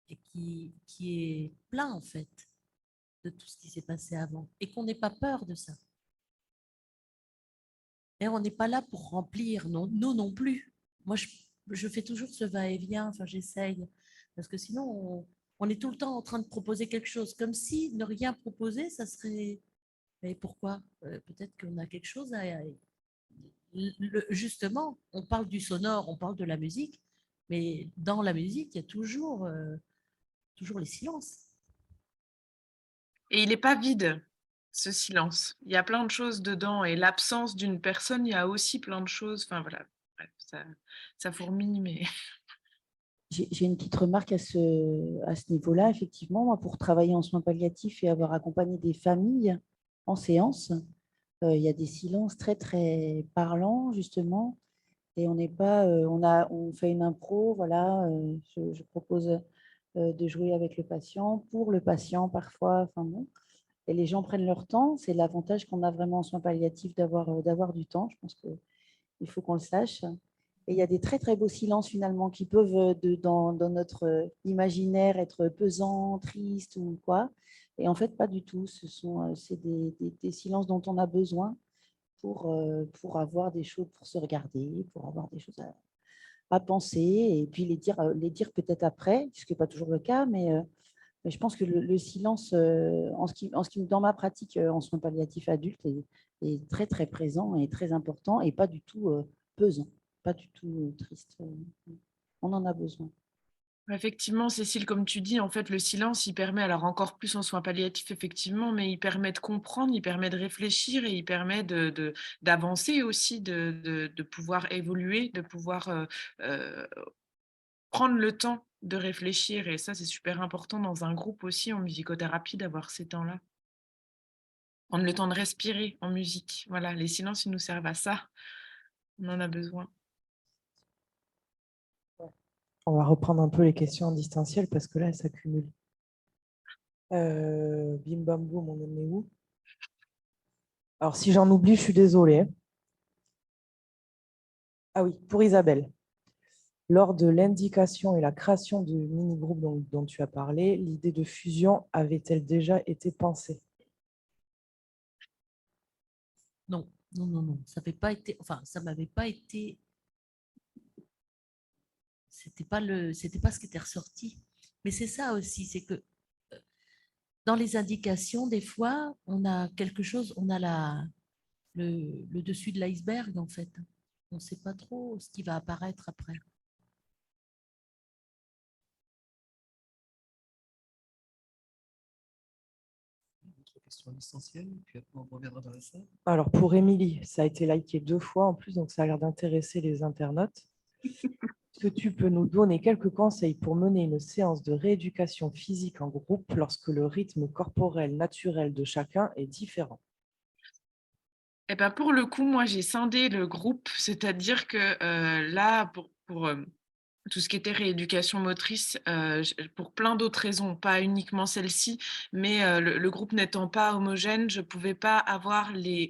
et qui est plein en fait de tout ce qui s'est passé avant, et qu'on n'ait pas peur de ça. Et on n'est pas là pour remplir, non, nous non plus. Moi, je fais toujours ce va-et-vient, enfin j'essaye, parce que sinon, on est tout le temps en train de proposer quelque chose, comme si ne rien proposer, ça serait... Mais pourquoi? Peut-être qu'on a quelque chose à... Justement, on parle du sonore, on parle de la musique, mais dans la musique, il y a toujours les silences. Et il n'est pas vide, ce silence. Il y a plein de choses dedans. Et l'absence d'une personne, il y a aussi plein de choses. Enfin voilà, bref, ça fourmille, mais... J'ai une petite remarque à ce niveau-là. Effectivement, moi, pour travailler en soins palliatifs et avoir accompagné des familles en séance, il y a des silences très, très parlants, justement. Et on n'est pas, on fait une impro, voilà, je propose de jouer avec le patient, pour le patient parfois, enfin bon. Et les gens prennent leur temps. C'est l'avantage qu'on a vraiment en soins palliatifs d'avoir du temps. Je pense qu'il faut qu'on le sache. Et il y a des très, très beaux silences finalement qui peuvent, dans notre imaginaire, être pesants, tristes ou quoi. Et en fait, pas du tout. C'est des silences dont on a besoin pour avoir des choses, pour se regarder, pour avoir des choses à penser et puis les dire peut-être après, ce qui n'est pas toujours le cas, mais je pense que le silence, dans ma pratique en soins palliatifs adultes, est très, très présent et très important et pas du tout pesant, pas du tout triste. On en a besoin. Effectivement, Cécile, comme tu dis, en fait, le silence, il permet, alors encore plus en soins palliatifs, effectivement, mais il permet de comprendre, il permet de réfléchir et il permet d'avancer aussi, de pouvoir évoluer, de pouvoir prendre le temps de réfléchir. Et ça, c'est super important dans un groupe aussi, en musicothérapie, d'avoir ces temps-là. Prendre le temps de respirer en musique. Voilà, les silences, ils nous servent à ça. On en a besoin. On va reprendre un peu les questions en distanciel parce que là, elles s'accumulent. Bim bam boum, on en est où? Alors, si j'en oublie, je suis désolée. Ah oui, pour Isabelle. Lors de l'indication et la création du mini-groupe dont tu as parlé, l'idée de fusion avait-elle déjà été pensée? Non, non, non, non. Ça n'avait pas été, enfin, ça m'avait pas été, c'était pas ce qui était ressorti. Mais c'est ça aussi, c'est que dans les indications, des fois, on a quelque chose, on a le dessus de l'iceberg, en fait. On ne sait pas trop ce qui va apparaître après. Autre question essentielle, puis après on reviendra dans la salle. Alors, pour Émilie, ça a été liké 2 fois en plus, donc ça a l'air d'intéresser les internautes. Est-ce que tu peux nous donner quelques conseils pour mener une séance de rééducation physique en groupe lorsque le rythme corporel naturel de chacun est différent? Eh ben, pour le coup, moi, j'ai scindé le groupe, c'est-à-dire que là, pour tout ce qui était rééducation motrice, pour plein d'autres raisons, pas uniquement celle-ci, mais le groupe n'étant pas homogène, je ne pouvais pas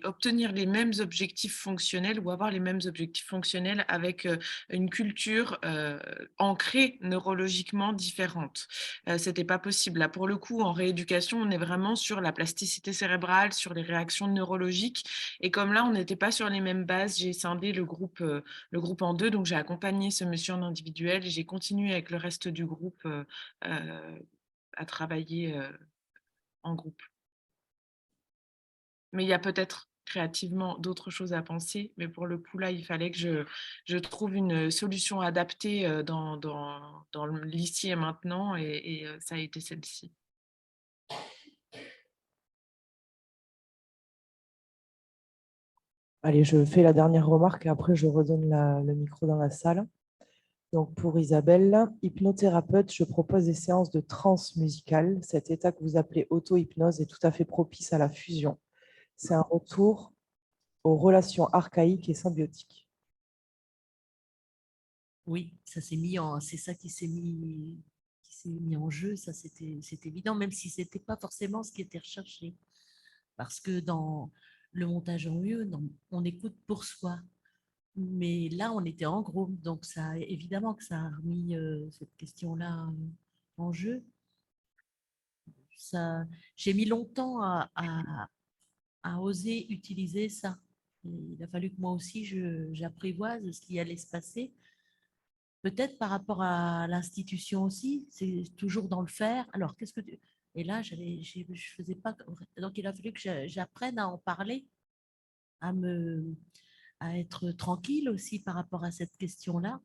obtenir les mêmes objectifs fonctionnels ou avoir les mêmes objectifs fonctionnels avec une culture ancrée neurologiquement différente. Ce n'était pas possible. Là, pour le coup, en rééducation, on est vraiment sur la plasticité cérébrale, sur les réactions neurologiques. Et comme là, on n'était pas sur les mêmes bases, j'ai scindé le groupe en deux. Donc, j'ai accompagné ce monsieur en individuel et j'ai continué avec le reste du groupe à travailler en groupe. Mais il y a peut-être créativement d'autres choses à penser. Mais pour le coup, là, il fallait que je trouve une solution adaptée dans l'ici et maintenant, et ça a été celle-ci. Allez, je fais la dernière remarque et après je redonne le micro dans la salle. Donc pour Isabelle, hypnothérapeute, je propose des séances de transe musicale. Cet état que vous appelez auto-hypnose est tout à fait propice à la fusion. C'est un retour aux relations archaïques et symbiotiques. Oui, ça s'est mis en, c'est ça qui s'est mis en jeu, ça c'est évident, même si c'était pas forcément ce qui était recherché. Parce que dans le montage en mieux, on écoute pour soi. Mais là, on était en groupe, donc ça, évidemment que ça a remis cette question-là en jeu. Ça, j'ai mis longtemps à oser utiliser ça. Et il a fallu que moi aussi, j'apprivoise ce qui allait se passer. Peut-être par rapport à l'institution aussi, c'est toujours dans le faire. Alors, qu'est-ce que tu... Et là, je faisais pas... Donc, il a fallu que j'apprenne à en parler, à être tranquille aussi par rapport à cette question-là,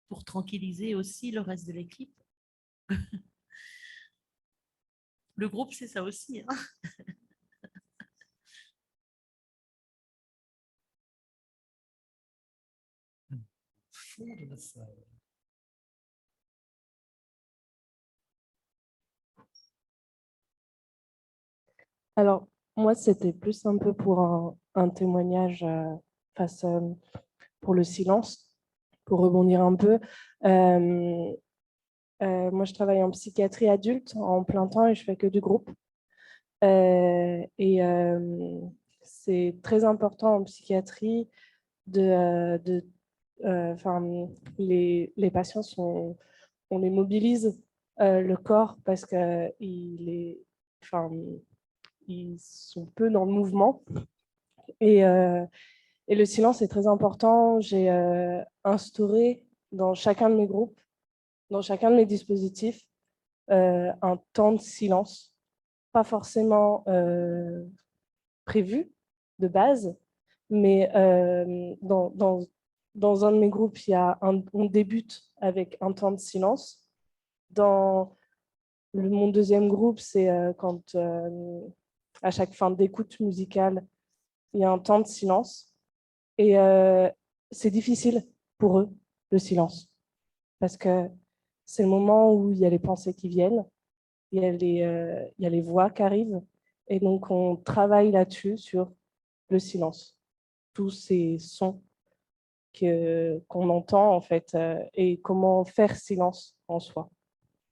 pour tranquilliser aussi le reste de l'équipe. Le groupe, c'est ça aussi, hein. Fond de la salle. Alors, moi, c'était plus un peu pour un témoignage face pour le silence, pour rebondir un peu. Moi, je travaille en psychiatrie adulte en plein temps et je fais que du groupe. C'est très important en psychiatrie enfin, les patients on les mobilise le corps parce enfin, ils sont peu dans le mouvement. Et, et le silence est très important. J'ai instauré dans chacun de mes groupes, dans chacun de mes dispositifs, un temps de silence, pas forcément prévu de base, mais dans un de mes groupes, on débute avec un temps de silence. Dans mon deuxième groupe, c'est quand à chaque fin d'écoute musicale, il y a un temps de silence. Et c'est difficile pour eux, le silence, parce que c'est le moment où il y a les pensées qui viennent, il y a les voix qui arrivent, et donc on travaille là-dessus, sur le silence, tous ces sons qu'on entend, en fait, et comment faire silence en soi.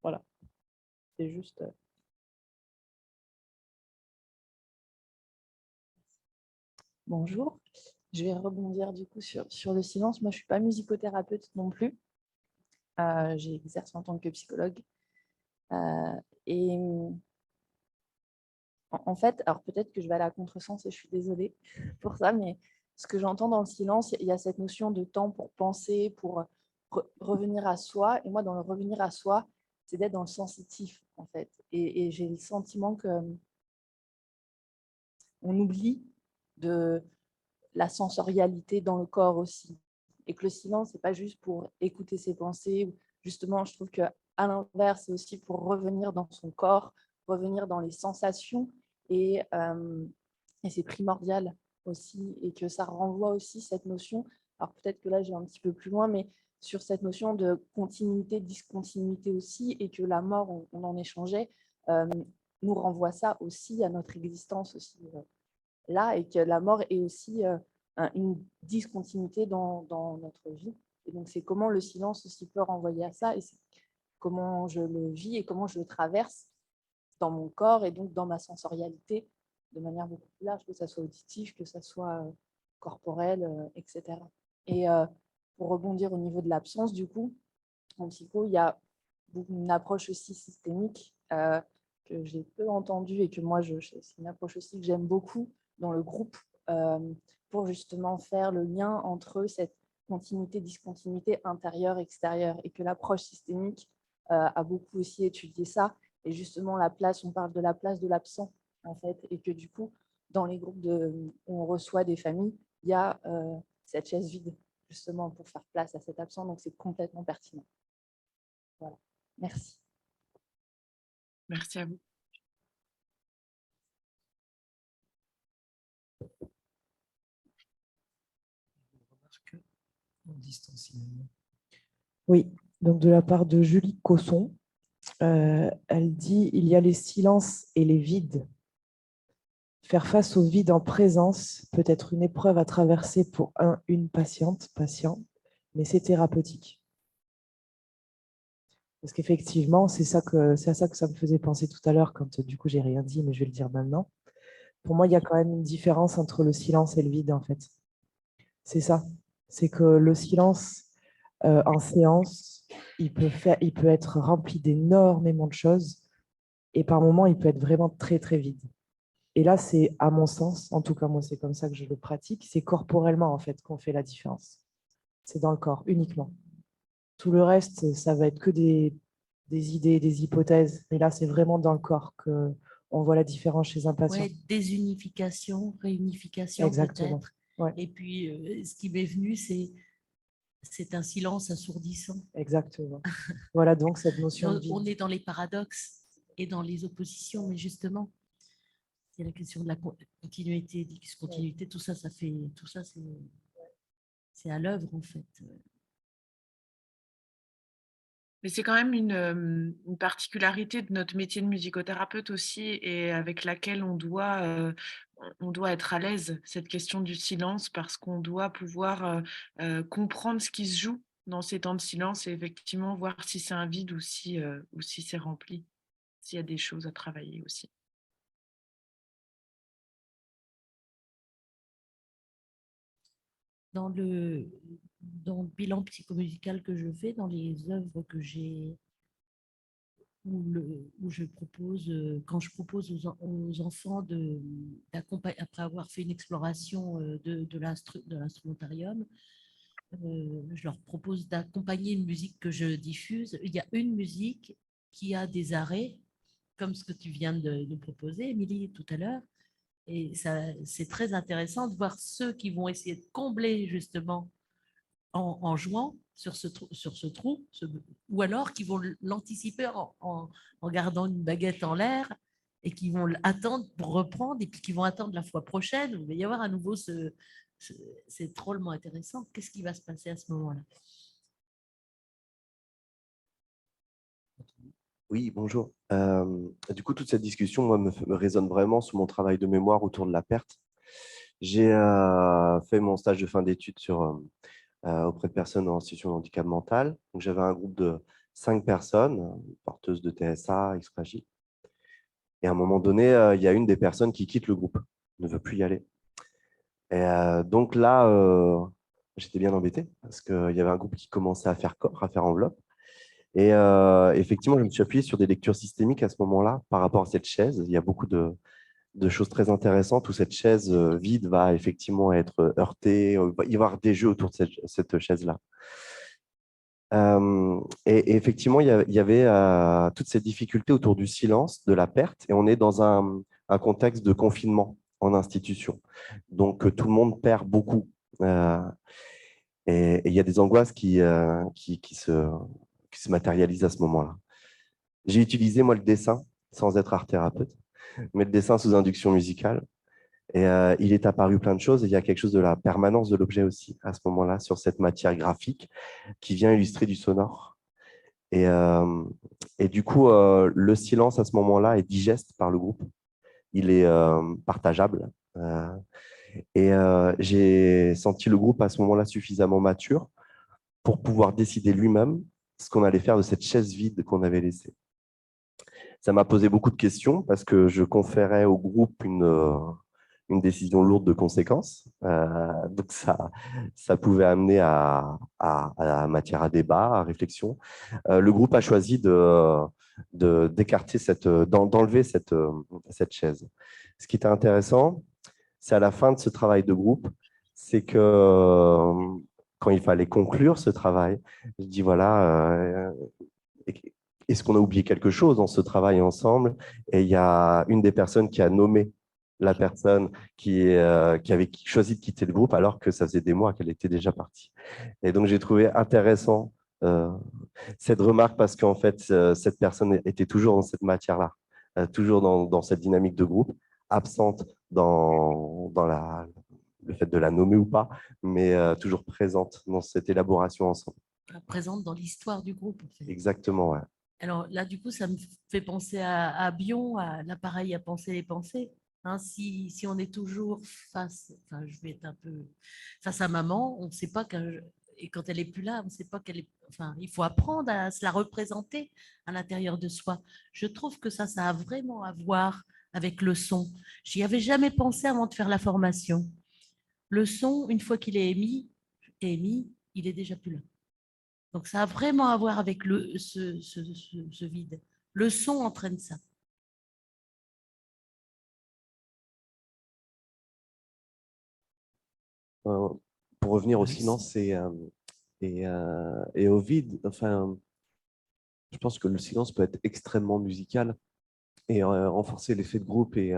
Voilà, c'est juste... Bonjour, je vais rebondir du coup sur le silence. Moi, je ne suis pas musicothérapeute non plus. J'exerce en tant que psychologue. Et en fait, alors peut-être que je vais aller à contresens et je suis désolée pour ça, mais ce que j'entends dans le silence, il y a cette notion de temps pour penser, pour revenir à soi. Et moi, dans le revenir à soi, c'est d'être dans le sensitif, en fait. Et j'ai le sentiment qu'on oublie de la sensorialité dans le corps aussi. Et que le silence, ce n'est pas juste pour écouter ses pensées. Justement, je trouve qu'à l'inverse, c'est aussi pour revenir dans son corps, revenir dans les sensations. Et c'est primordial aussi. Et que ça renvoie aussi cette notion, alors peut-être que là, j'ai un petit peu plus loin, mais sur cette notion de continuité, discontinuité aussi, et que la mort, on en échangeait, nous renvoie ça aussi à notre existence aussi là, et que la mort est aussi une discontinuité dans notre vie. Et donc, c'est comment le silence aussi peut renvoyer à ça, et c'est comment je le vis et comment je le traverse dans mon corps et donc dans ma sensorialité de manière beaucoup plus large, que ça soit auditif, que ça soit corporel, etc. Et pour rebondir au niveau de l'absence, du coup, en psycho, il y a une approche aussi systémique que j'ai peu entendue et que moi, c'est une approche aussi que j'aime beaucoup dans le groupe pour justement faire le lien entre cette continuité, discontinuité intérieure-extérieure, et que l'approche systémique a beaucoup aussi étudié ça. Et justement, la place, on parle de la place de l'absent, en fait, et que du coup, dans les groupes où on reçoit des familles, il y a cette chaise vide, justement, pour faire place à cet absent. Donc, c'est complètement pertinent. Voilà. Merci. Merci à vous. Remarque en distanciel. Oui, donc de la part de Julie Cosson, elle dit « Il y a les silences et les vides. Faire face au vide en présence peut être une épreuve à traverser pour une patiente, patient, mais c'est thérapeutique. » Parce qu'effectivement, c'est à ça que ça me faisait penser tout à l'heure quand du coup j'ai rien dit, mais je vais le dire maintenant. Pour moi, il y a quand même une différence entre le silence et le vide, en fait. C'est ça. C'est que le silence en séance, il peut être rempli d'énormément de choses et par moments, il peut être vraiment très, très vide. Et là, c'est à mon sens, en tout cas, moi, c'est comme ça que je le pratique, c'est corporellement, en fait, qu'on fait la différence. C'est dans le corps, uniquement. Tout le reste, ça va être que des idées, des hypothèses. Mais là, c'est vraiment dans le corps qu'on voit la différence chez un patient. Ouais, désunification, réunification Exactement. peut-être. Ouais. Et puis, ce qui m'est venu, c'est un silence assourdissant. Exactement. Voilà donc cette notion de On vide. est dans les paradoxes et dans les oppositions, mais justement, c'est la question de la continuité, discontinuité, tout ça, c'est à l'œuvre en fait. Mais c'est quand même une particularité de notre métier de musicothérapeute aussi et avec laquelle on doit être à l'aise, cette question du silence, parce qu'on doit pouvoir comprendre ce qui se joue dans ces temps de silence et effectivement voir si c'est un vide ou si c'est rempli, s'il y a des choses à travailler aussi. Dans le bilan psychomusical que je fais, dans les œuvres que j'ai, où je propose, quand je propose aux enfants après avoir fait une exploration de l'instrumentarium, je leur propose d'accompagner une musique que je diffuse. Il y a une musique qui a des arrêts, comme ce que tu viens de nous proposer, Émilie, tout à l'heure. Et c'est très intéressant de voir ceux qui vont essayer de combler justement en jouant sur ce trou, ou alors qui vont l'anticiper en gardant une baguette en l'air et qui vont attendre pour reprendre et puis qui vont attendre la fois prochaine. Il va y avoir à nouveau c'est drôlement intéressant. Qu'est-ce qui va se passer à ce moment-là? Oui, bonjour. Du coup, toute cette discussion, moi, me résonne vraiment sur mon travail de mémoire autour de la perte. J'ai fait mon stage de fin d'études auprès de personnes en situation de handicap mental. Donc, j'avais un groupe de 5 personnes, porteuses de TSA, extragie. Et à un moment donné, il y a une des personnes qui quitte le groupe, ne veut plus y aller. Et donc là, j'étais bien embêté parce qu'il y avait un groupe qui commençait à faire corps, à faire enveloppe. Et effectivement, je me suis appuyé sur des lectures systémiques à ce moment-là par rapport à cette chaise. Il y a beaucoup de choses très intéressantes où cette chaise vide va effectivement être heurtée. Il va y avoir des jeux autour de cette chaise-là. Et effectivement, il y avait toutes ces difficultés autour du silence, de la perte. Et on est dans un contexte de confinement en institution. Donc, tout le monde perd beaucoup. Et il y a des angoisses qui se matérialisent à ce moment-là. J'ai utilisé, moi, le dessin, sans être art-thérapeute, mais le dessin sous induction musicale. Et il est apparu plein de choses. Et il y a quelque chose de la permanence de l'objet aussi, à ce moment-là, sur cette matière graphique qui vient illustrer du sonore. Et du coup, le silence, à ce moment-là, est digeste par le groupe. Il est partageable. Et j'ai senti le groupe, à ce moment-là, suffisamment mature pour pouvoir décider lui-même ce qu'on allait faire de cette chaise vide qu'on avait laissée. Ça m'a posé beaucoup de questions parce que je conférais au groupe une décision lourde de conséquences. Donc, ça pouvait amener à matière à débat, à réflexion. Le groupe a choisi d'écarter d'enlever cette chaise. Ce qui était intéressant, c'est à la fin de ce travail de groupe, c'est que quand il fallait conclure ce travail, je dis voilà, est-ce qu'on a oublié quelque chose dans ce travail ensemble? Et il y a une des personnes qui a nommé la personne qui avait choisi de quitter le groupe alors que ça faisait des mois qu'elle était déjà partie. Et donc, j'ai trouvé intéressant cette remarque parce qu'en fait, cette personne était toujours dans cette matière-là, toujours dans cette dynamique de groupe, absente dans le fait de la nommer ou pas, mais toujours présente dans cette élaboration ensemble. Présente dans l'histoire du groupe. En fait. Exactement, ouais. Alors là, du coup, ça me fait penser à Bion, à l'appareil à penser les pensées. Hein, si on est toujours face, enfin, je vais être un peu face à maman, on ne sait pas et quand elle est plus là, on ne sait pas qu'elle est. Enfin, il faut apprendre à se la représenter à l'intérieur de soi. Je trouve que ça a vraiment à voir avec le son. J'y avais jamais pensé avant de faire la formation. Le son, une fois qu'il est émis, il est déjà plus là. Donc, ça a vraiment à voir avec ce vide. Le son entraîne ça. Pour revenir au silence et au vide, enfin, je pense que le silence peut être extrêmement musical et renforcer l'effet de groupe et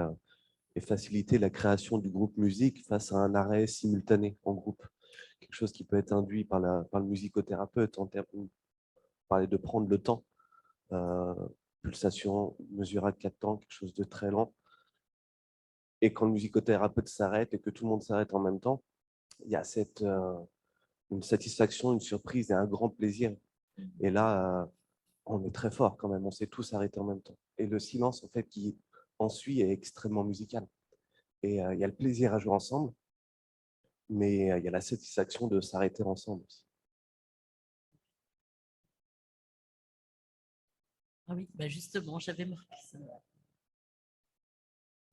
faciliter la création du groupe musique face à un arrêt simultané en groupe. Quelque chose qui peut être induit par le musicothérapeute en termes de parler de prendre le temps. Pulsation mesurée de 4 temps, quelque chose de très lent. Et quand le musicothérapeute s'arrête et que tout le monde s'arrête en même temps, il y a une satisfaction, une surprise et un grand plaisir. Et là, on est très fort quand même, on s'est tous arrêtés en même temps. Et le silence, en fait, qui en suit est extrêmement musical. Et il y a le plaisir à jouer ensemble, mais il y a la satisfaction de s'arrêter ensemble aussi. Ah oui, bah justement, j'avais marqué ça.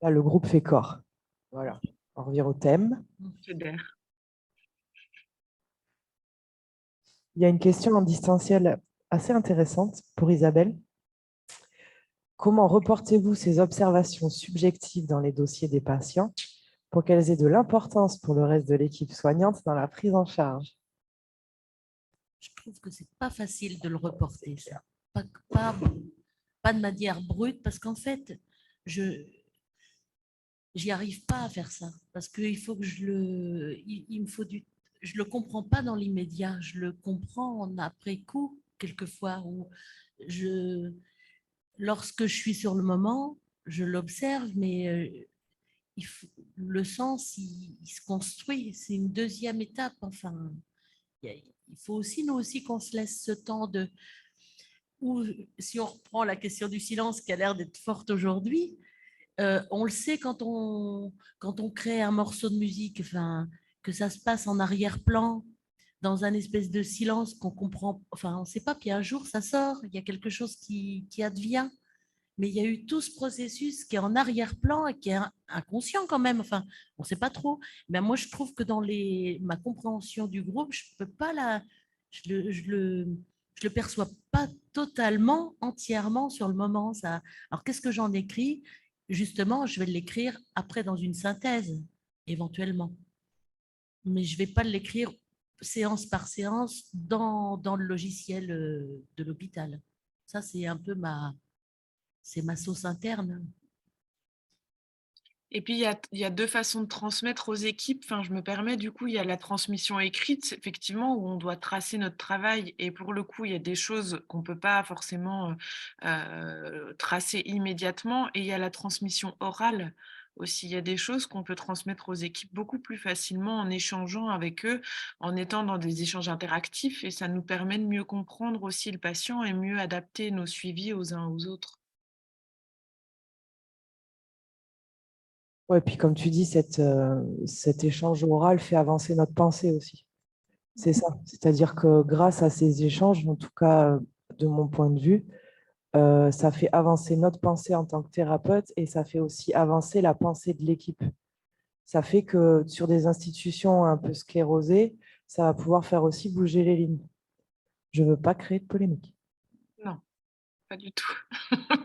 Là, le groupe fait corps. Voilà. On revient au thème. Il y a une question en distanciel assez intéressante pour Isabelle. Comment reportez-vous ces observations subjectives dans les dossiers des patients pour qu'elles aient de l'importance pour le reste de l'équipe soignante dans la prise en charge? Je trouve que c'est pas facile de le reporter, ça. Pas de manière brute, parce qu'en fait, j'y arrive pas à faire ça, parce qu'il faut que il me faut je le comprends pas dans l'immédiat, je le comprends en après coup, quelquefois, où lorsque je suis sur le moment, je l'observe, mais le sens, il se construit, c'est une deuxième étape, enfin, il faut aussi, nous aussi, qu'on se laisse ce temps ou si on reprend la question du silence qui a l'air d'être forte aujourd'hui, on le sait quand on crée un morceau de musique, enfin, que ça se passe en arrière-plan, dans un espèce de silence qu'on comprend, enfin, on ne sait pas, puis un jour ça sort, il y a quelque chose qui advient, mais il y a eu tout ce processus qui est en arrière-plan et qui est inconscient quand même, enfin, on ne sait pas trop. Mais moi, je trouve que dans ma compréhension du groupe, je peux pas je le perçois pas totalement, entièrement sur le moment. Ça. Alors, qu'est-ce que j'en écris? Justement, je vais l'écrire après dans une synthèse, éventuellement. Mais je ne vais pas l'écrire séance par séance dans le logiciel de l'hôpital. Ça, c'est un peu c'est ma sauce interne. Et puis, il y a deux façons de transmettre aux équipes. Enfin, je me permets, du coup, il y a la transmission écrite, effectivement, où on doit tracer notre travail. Et pour le coup, il y a des choses qu'on ne peut pas forcément tracer immédiatement. Et il y a la transmission orale aussi. Il y a des choses qu'on peut transmettre aux équipes beaucoup plus facilement en échangeant avec eux, en étant dans des échanges interactifs. Et ça nous permet de mieux comprendre aussi le patient et mieux adapter nos suivis aux uns aux autres. Ouais, puis comme tu dis, cet échange oral fait avancer notre pensée aussi. C'est ça. C'est-à-dire que grâce à ces échanges, en tout cas de mon point de vue, ça fait avancer notre pensée en tant que thérapeute et ça fait aussi avancer la pensée de l'équipe. Ça fait que sur des institutions un peu sclérosées, ça va pouvoir faire aussi bouger les lignes. Je ne veux pas créer de polémique. Non. Pas du tout.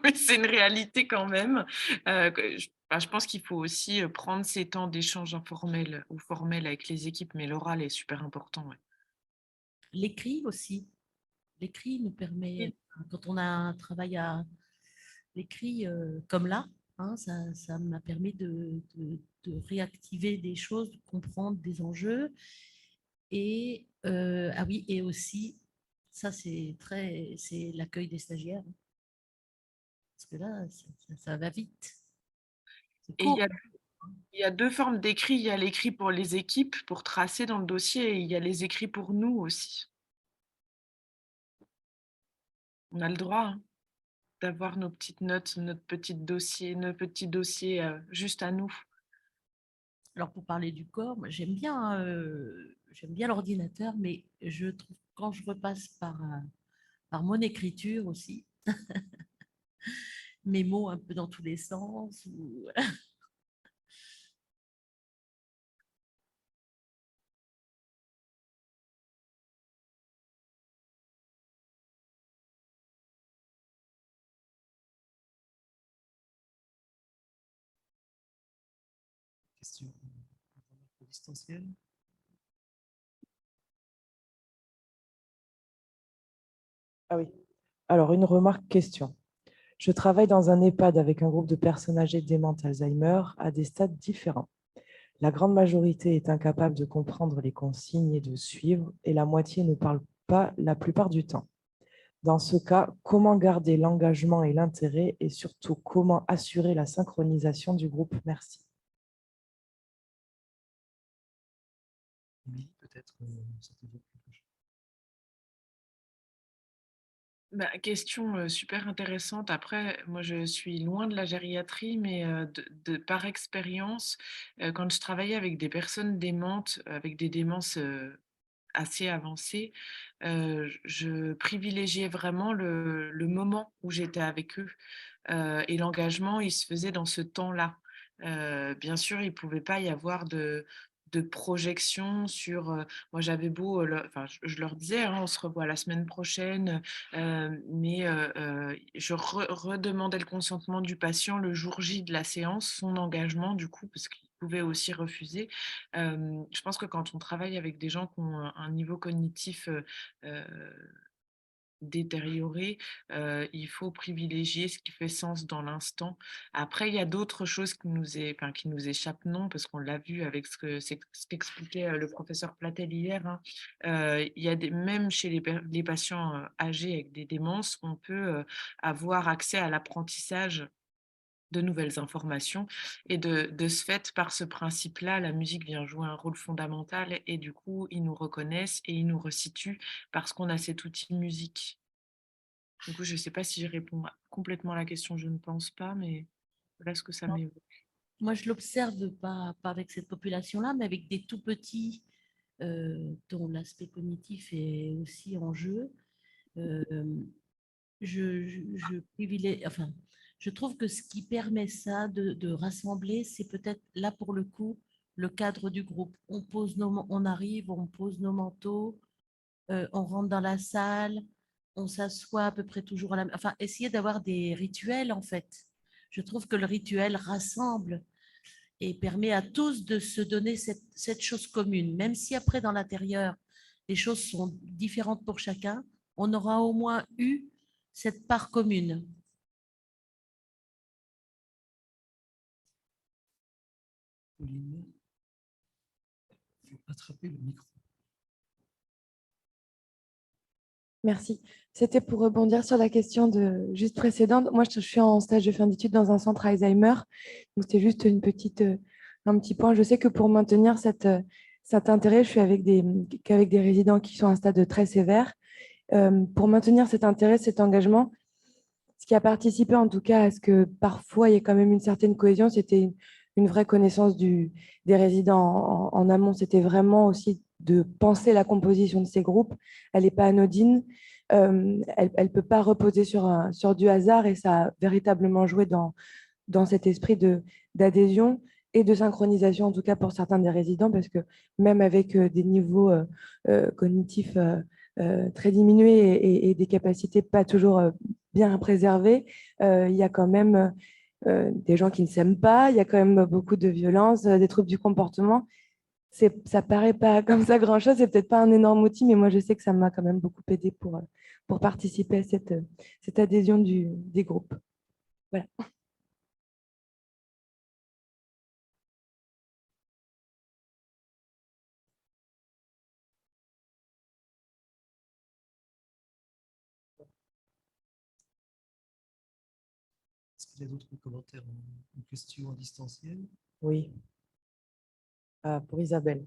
Mais c'est une réalité quand même. Je pense qu'il faut aussi prendre ces temps d'échange informel ou formel avec les équipes, mais l'oral est super important. Ouais. L'écrit aussi. L'écrit nous permet, quand on a un travail à l'écrit comme là, hein, ça m'a permis de réactiver des choses, de comprendre des enjeux. Et, ah oui, et aussi, ça c'est l'accueil des stagiaires. Parce que là, ça va vite. C'est Et il y court. a il y a 2 formes d'écrit. Il y a l'écrit pour les équipes, pour tracer dans le dossier et il y a les écrits pour nous aussi. On a le droit, hein, d'avoir nos petites notes, notre petit dossier, nos petits dossiers, juste à nous. Alors, pour parler du corps, moi, j'aime bien l'ordinateur, mais je trouve quand je repasse par mon écriture aussi, mes mots un peu dans tous les sens. Question distancielle. Ah oui. Alors, une remarque, question. Je travaille dans un EHPAD avec un groupe de personnes âgées démentes Alzheimer à des stades différents. La grande majorité est incapable de comprendre les consignes et de suivre, et la moitié ne parle pas la plupart du temps. Dans ce cas, comment garder l'engagement et l'intérêt et surtout comment assurer la synchronisation du groupe? Merci. Émilie, peut-être, ça t'évoque quelque chose. Bah, question, super intéressante. Après, moi, je suis loin de la gériatrie, mais par expérience, quand je travaillais avec des personnes démentes, avec des démences, assez avancées, je privilégiais vraiment le moment où j'étais avec eux, et l'engagement, il se faisait dans ce temps-là. Bien sûr, il ne pouvait pas y avoir de projection sur, moi j'avais beau, enfin je leur disais, hein: «On se revoit la semaine prochaine», mais je redemandais le consentement du patient le jour J de la séance, son engagement du coup, parce qu'il pouvait aussi refuser. Je pense que quand on travaille avec des gens qui ont un niveau cognitif, heu, détérioré, il faut privilégier ce qui fait sens dans l'instant. Après, il y a d'autres choses qui nous échappent, non, parce qu'on l'a vu avec ce qu'expliquait, le professeur Platel hier, hein. Il y a même chez les patients, âgés avec des démences, on peut, avoir accès à l'apprentissage de nouvelles informations et de ce fait, par ce principe-là, la musique vient jouer un rôle fondamental et du coup, ils nous reconnaissent et ils nous resituent parce qu'on a cet outil musique. Du coup, je ne sais pas si je réponds complètement à la question, je ne pense pas, mais voilà ce que ça m'évoque. Moi, je l'observe pas avec cette population-là, mais avec des tout petits dont l'aspect cognitif est aussi en jeu. Euh, enfin, je trouve que ce qui permet ça de rassembler, c'est peut-être là pour le coup le cadre du groupe. On arrive, on pose nos manteaux, on rentre dans la salle, on s'assoit à peu près toujours à la même. Enfin, essayer d'avoir des rituels en fait. Je trouve que le rituel rassemble et permet à tous de se donner cette chose commune. Même si après, dans l'intérieur, les choses sont différentes pour chacun, on aura au moins eu cette part commune. Pauline, il faut attraper le micro. Merci. C'était pour rebondir sur la question juste précédente. Moi, je suis en stage de fin d'études dans un centre Alzheimer. Donc, c'était juste un petit point. Je sais que pour maintenir cet intérêt, je suis qu'avec des résidents qui sont à un stade très sévère. Pour maintenir cet intérêt, cet engagement, ce qui a participé en tout cas à ce que parfois il y ait quand même une certaine cohésion, c'était une vraie connaissance des résidents en amont. C'était vraiment aussi de penser la composition de ces groupes. Elle n'est pas anodine, elle ne peut pas reposer sur du hasard et ça a véritablement joué dans cet esprit d'adhésion et de synchronisation, en tout cas pour certains des résidents, parce que même avec des niveaux cognitifs très diminués et des capacités pas toujours bien préservées, il y a quand même des gens qui ne s'aiment pas, il y a quand même beaucoup de violence, des troubles du comportement. Ça paraît pas comme ça grand-chose, c'est peut-être pas un énorme outil, mais moi je sais que ça m'a quand même beaucoup aidé pour participer à cette adhésion des groupes. Voilà. Est-ce qu'il y a d'autres commentaires ou questions en distanciel? Oui. Pour Isabelle.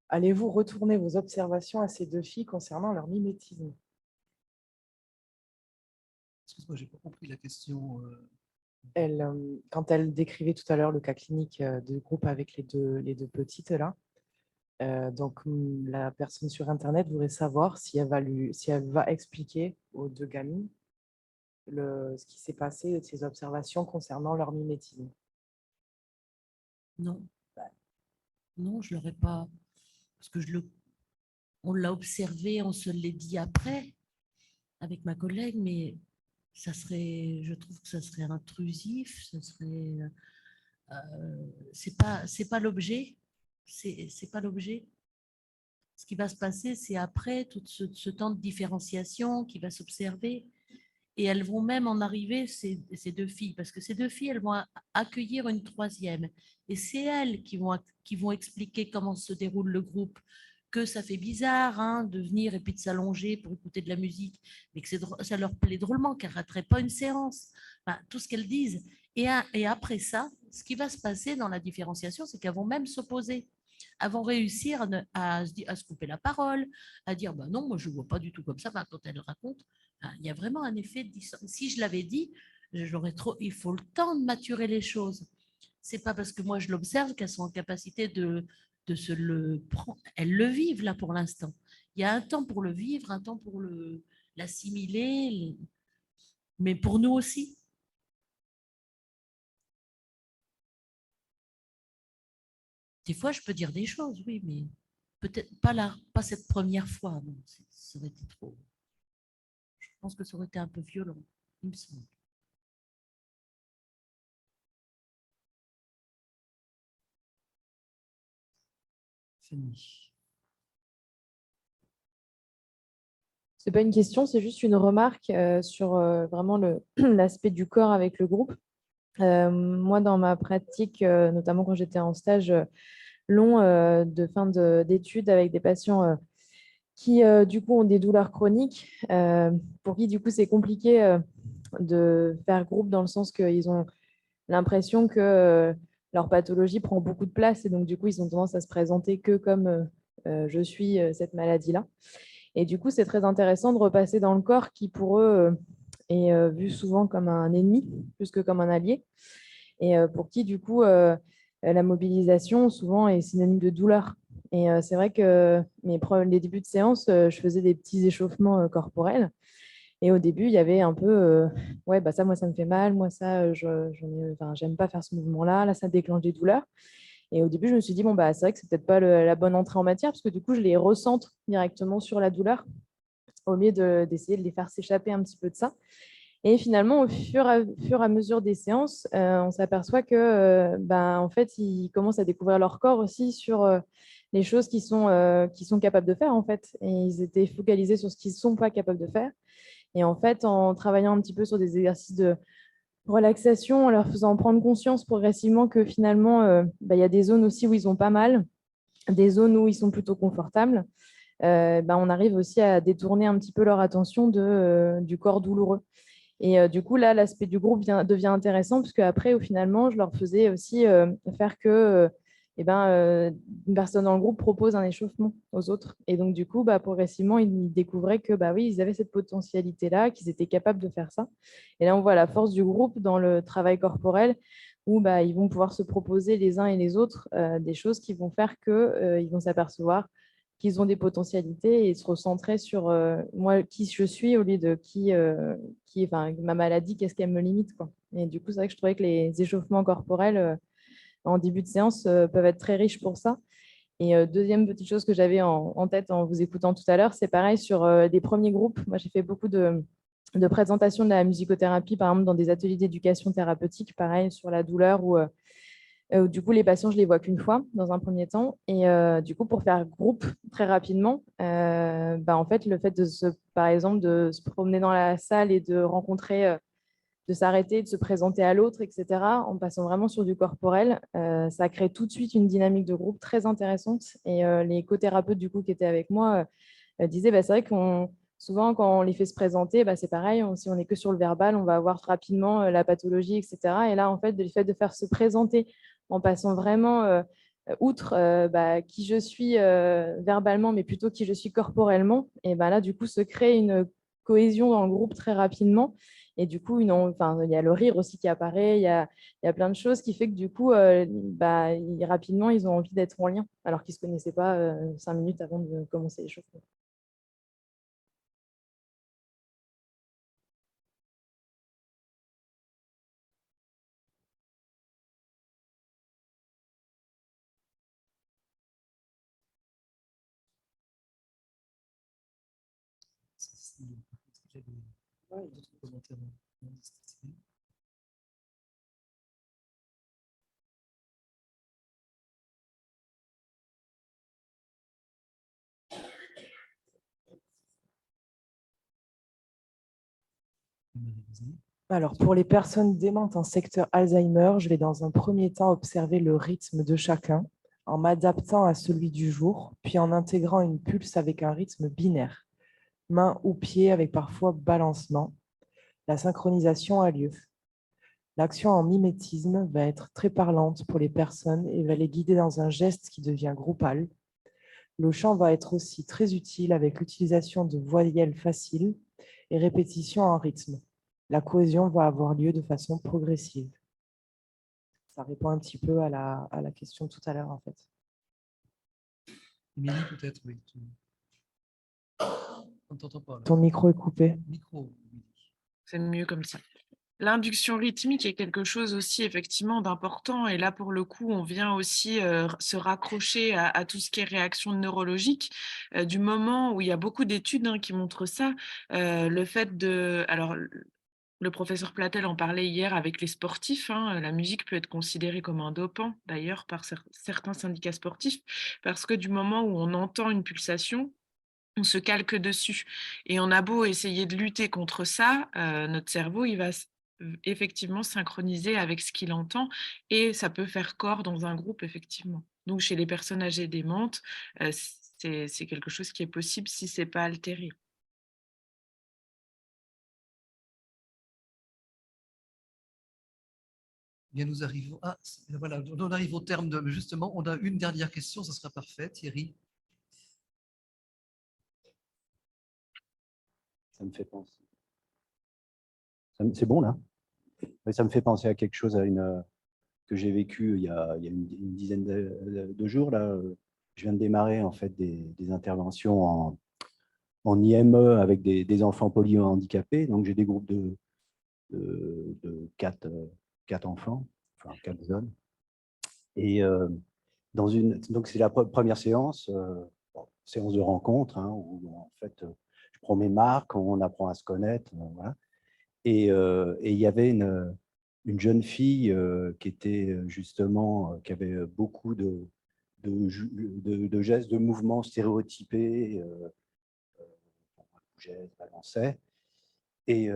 Allez-vous retourner vos observations à ces deux filles concernant leur mimétisme? Excuse-moi, j'ai pas compris la question. Quand elle décrivait tout à l'heure le cas clinique de groupe avec les deux petites là, donc la personne sur Internet voudrait savoir si elle va expliquer aux deux gamines ce qui s'est passé de ces observations concernant leur mimétisme. Non, non, je ne l'aurais pas, parce que on l'a observé, on se l'est dit après avec ma collègue, mais je trouve que ça serait intrusif, c'est pas l'objet, c'est pas l'objet. Ce qui va se passer, c'est après tout ce temps de différenciation qui va s'observer. Et elles vont même en arriver, ces deux filles, parce que ces deux filles, elles vont accueillir une troisième. Et c'est elles qui vont expliquer comment se déroule le groupe, que ça fait bizarre hein, de venir et puis de s'allonger pour écouter de la musique, mais que ça leur plaît drôlement, qu'elles ne rateraient pas une séance. Enfin, tout ce qu'elles disent. Et après ça, ce qui va se passer dans la différenciation, c'est qu'elles vont même s'opposer. Elles vont réussir à se couper la parole, à dire bah non, moi je ne vois pas du tout comme ça. Quand elles racontent, il y a vraiment un effet de distance. Si je l'avais dit, il faut le temps de maturer les choses. C'est pas parce que moi je l'observe qu'elles sont en capacité de se le prendre. Elles le vivent là pour l'instant. Il y a un temps pour le vivre, un temps pour l'assimiler, mais pour nous aussi. Des fois, je peux dire des choses, oui, mais peut-être pas là, pas cette première fois. Non, ça aurait été trop. Je pense que ça aurait été un peu violent, il me semble. Fanny. Ce n'est pas une question, c'est juste une remarque sur vraiment l'aspect du corps avec le groupe. Moi, dans ma pratique, notamment quand j'étais en stage long de fin d'études avec des patients qui, du coup, ont des douleurs chroniques, pour qui, du coup, c'est compliqué de faire groupe dans le sens qu'ils ont l'impression que leur pathologie prend beaucoup de place et donc, du coup, ils ont tendance à se présenter que comme je suis cette maladie-là. Et du coup, c'est très intéressant de repasser dans le corps qui, pour eux, est vu souvent comme un ennemi plus que comme un allié. Et pour qui, du coup, la mobilisation, souvent, est synonyme de douleur. Et c'est vrai que les débuts de séance, je faisais des petits échauffements corporels. Et au début, il y avait un peu, ouais, bah ça, moi, ça me fait mal. Moi, ça, j'aime pas faire ce mouvement-là. Là, ça déclenche des douleurs. Et au début, je me suis dit, bon, bah, c'est vrai que c'est peut-être pas la bonne entrée en matière, parce que du coup, je les recentre directement sur la douleur, au lieu d'essayer de les faire s'échapper un petit peu de ça. Et finalement, au fur et à mesure des séances, on s'aperçoit que, en fait, ils commencent à découvrir leur corps aussi sur les choses qu'ils sont capables de faire, en fait. Et ils étaient focalisés sur ce qu'ils ne sont pas capables de faire. Et en fait, en travaillant un petit peu sur des exercices de relaxation, en leur faisant prendre conscience progressivement que finalement, il y a des zones aussi où ils ont pas mal, des zones où ils sont plutôt confortables, on arrive aussi à détourner un petit peu leur attention du corps douloureux. Et du coup, là, l'aspect du groupe devient intéressant, puisque après, finalement, je leur faisais aussi faire que une personne dans le groupe propose un échauffement aux autres. Et donc, du coup, progressivement, ils découvraient que oui, ils avaient cette potentialité-là, qu'ils étaient capables de faire ça. Et là, on voit la force du groupe dans le travail corporel, où ils vont pouvoir se proposer les uns et les autres des choses qui vont faire qu'ils vont s'apercevoir qu'ils ont des potentialités et se recentrer sur moi, qui je suis, au lieu de ma maladie, qu'est-ce qu'elle me limite, quoi. Et du coup, c'est vrai que je trouvais que les échauffements corporels en début de séance peuvent être très riches pour ça. Et deuxième petite chose que j'avais en tête en vous écoutant tout à l'heure, c'est pareil sur les premiers groupes. Moi, j'ai fait beaucoup de présentations de la musicothérapie, par exemple, dans des ateliers d'éducation thérapeutique, pareil, sur la douleur, où du coup, les patients, je les vois qu'une fois dans un premier temps. Et du coup, pour faire groupe très rapidement, en fait, le fait par exemple, de se promener dans la salle et de rencontrer, de s'arrêter, de se présenter à l'autre, etc., en passant vraiment sur du corporel, ça crée tout de suite une dynamique de groupe très intéressante. Et les co-thérapeutes, du coup, qui étaient avec moi, disaient, c'est vrai qu'on souvent, quand on les fait se présenter, bah, c'est pareil, si on n'est que sur le verbal, on va avoir rapidement la pathologie, etc. Et là, en fait, le fait de faire se présenter en passant vraiment outre qui je suis verbalement, mais plutôt qui je suis corporellement, et bah, là, du coup, se crée une cohésion dans le groupe très rapidement. Et du coup, il y a le rire aussi qui apparaît, il y a plein de choses qui fait que du coup, rapidement, ils ont envie d'être en lien, alors qu'ils ne se connaissaient pas 5 minutes avant de commencer les choses. D'autres commentaires? Alors, pour les personnes démentes en secteur Alzheimer, je vais dans un premier temps observer le rythme de chacun en m'adaptant à celui du jour, puis en intégrant une pulse avec un rythme binaire, main ou pied avec parfois balancement. La synchronisation a lieu. L'action en mimétisme va être très parlante pour les personnes et va les guider dans un geste qui devient groupal. Le chant va être aussi très utile avec l'utilisation de voyelles faciles et répétition en rythme. La cohésion va avoir lieu de façon progressive. Ça répond un petit peu à la question tout à l'heure, en fait. Émilie, peut-être, oui. On ne t'entend pas. Là. Ton micro est coupé. Micro. C'est mieux comme ça. L'induction rythmique est quelque chose aussi effectivement d'important et là pour le coup on vient aussi se raccrocher à tout ce qui est réaction neurologique du moment où il y a beaucoup d'études qui montrent ça, le fait de... Alors, le professeur Platel en parlait hier avec les sportifs. La musique peut être considérée comme un dopant, d'ailleurs, par certains syndicats sportifs, parce que du moment où on entend une pulsation, on se calque dessus. Et on a beau essayer de lutter contre ça, notre cerveau, il va effectivement synchroniser avec ce qu'il entend et ça peut faire corps dans un groupe, effectivement. Donc, chez les personnes âgées démentes, c'est quelque chose qui est possible si ce n'est pas altéré. Bien, nous arrivons. Ah, voilà, on arrive au terme de. Justement, on a une dernière question, ça sera parfait, Thierry. Ça me fait penser. C'est bon là? Oui, ça me fait penser à quelque chose que j'ai vécu il y a une dizaine de jours. Là. Je viens de démarrer en fait des interventions en IME avec des enfants polyhandicapés. Donc j'ai des groupes de 4 enfants, enfin 4 jeunes. Et donc c'est la première séance, séance de rencontre, où en fait je prends mes marques, on apprend à se connaître. Voilà. Et il y avait une jeune fille qui était justement, qui avait beaucoup de gestes, de mouvements stéréotypés, bougeait, se balançait. Et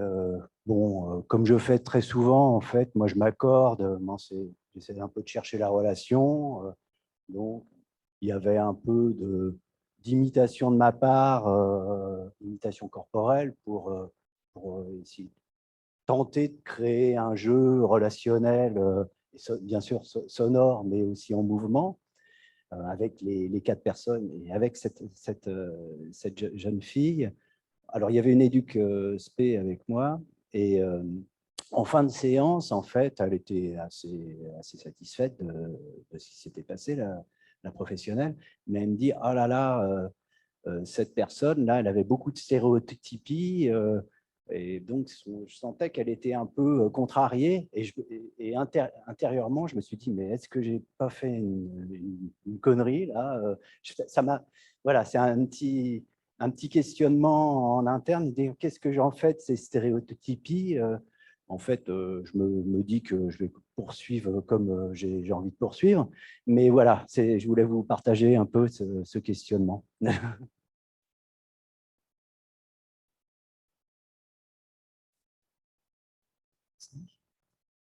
bon, comme je fais très souvent, en fait, moi je m'accorde, j'essaie un peu de chercher la relation. Donc, il y avait un peu d'imitation de ma part, imitation corporelle pour essayer tenter de créer un jeu relationnel, bien sûr sonore, mais aussi en mouvement, avec les 4 personnes et avec cette jeune fille. Alors, il y avait une éduc spé avec moi et en fin de séance, en fait, elle était assez satisfaite de ce qui s'était passé, la professionnelle, mais elle me dit « Oh là là, cette personne-là, elle avait beaucoup de stéréotypies. Et donc, je sentais qu'elle était un peu contrariée. Et intérieurement, je me suis dit, mais est-ce que j'ai pas fait une connerie là? Ça m'a, voilà, c'est un petit questionnement en interne. Qu'est-ce que j'en fais de ces stéréotypies? En fait, je me dis que je vais poursuivre comme j'ai envie de poursuivre. Mais voilà, je voulais vous partager un peu ce questionnement.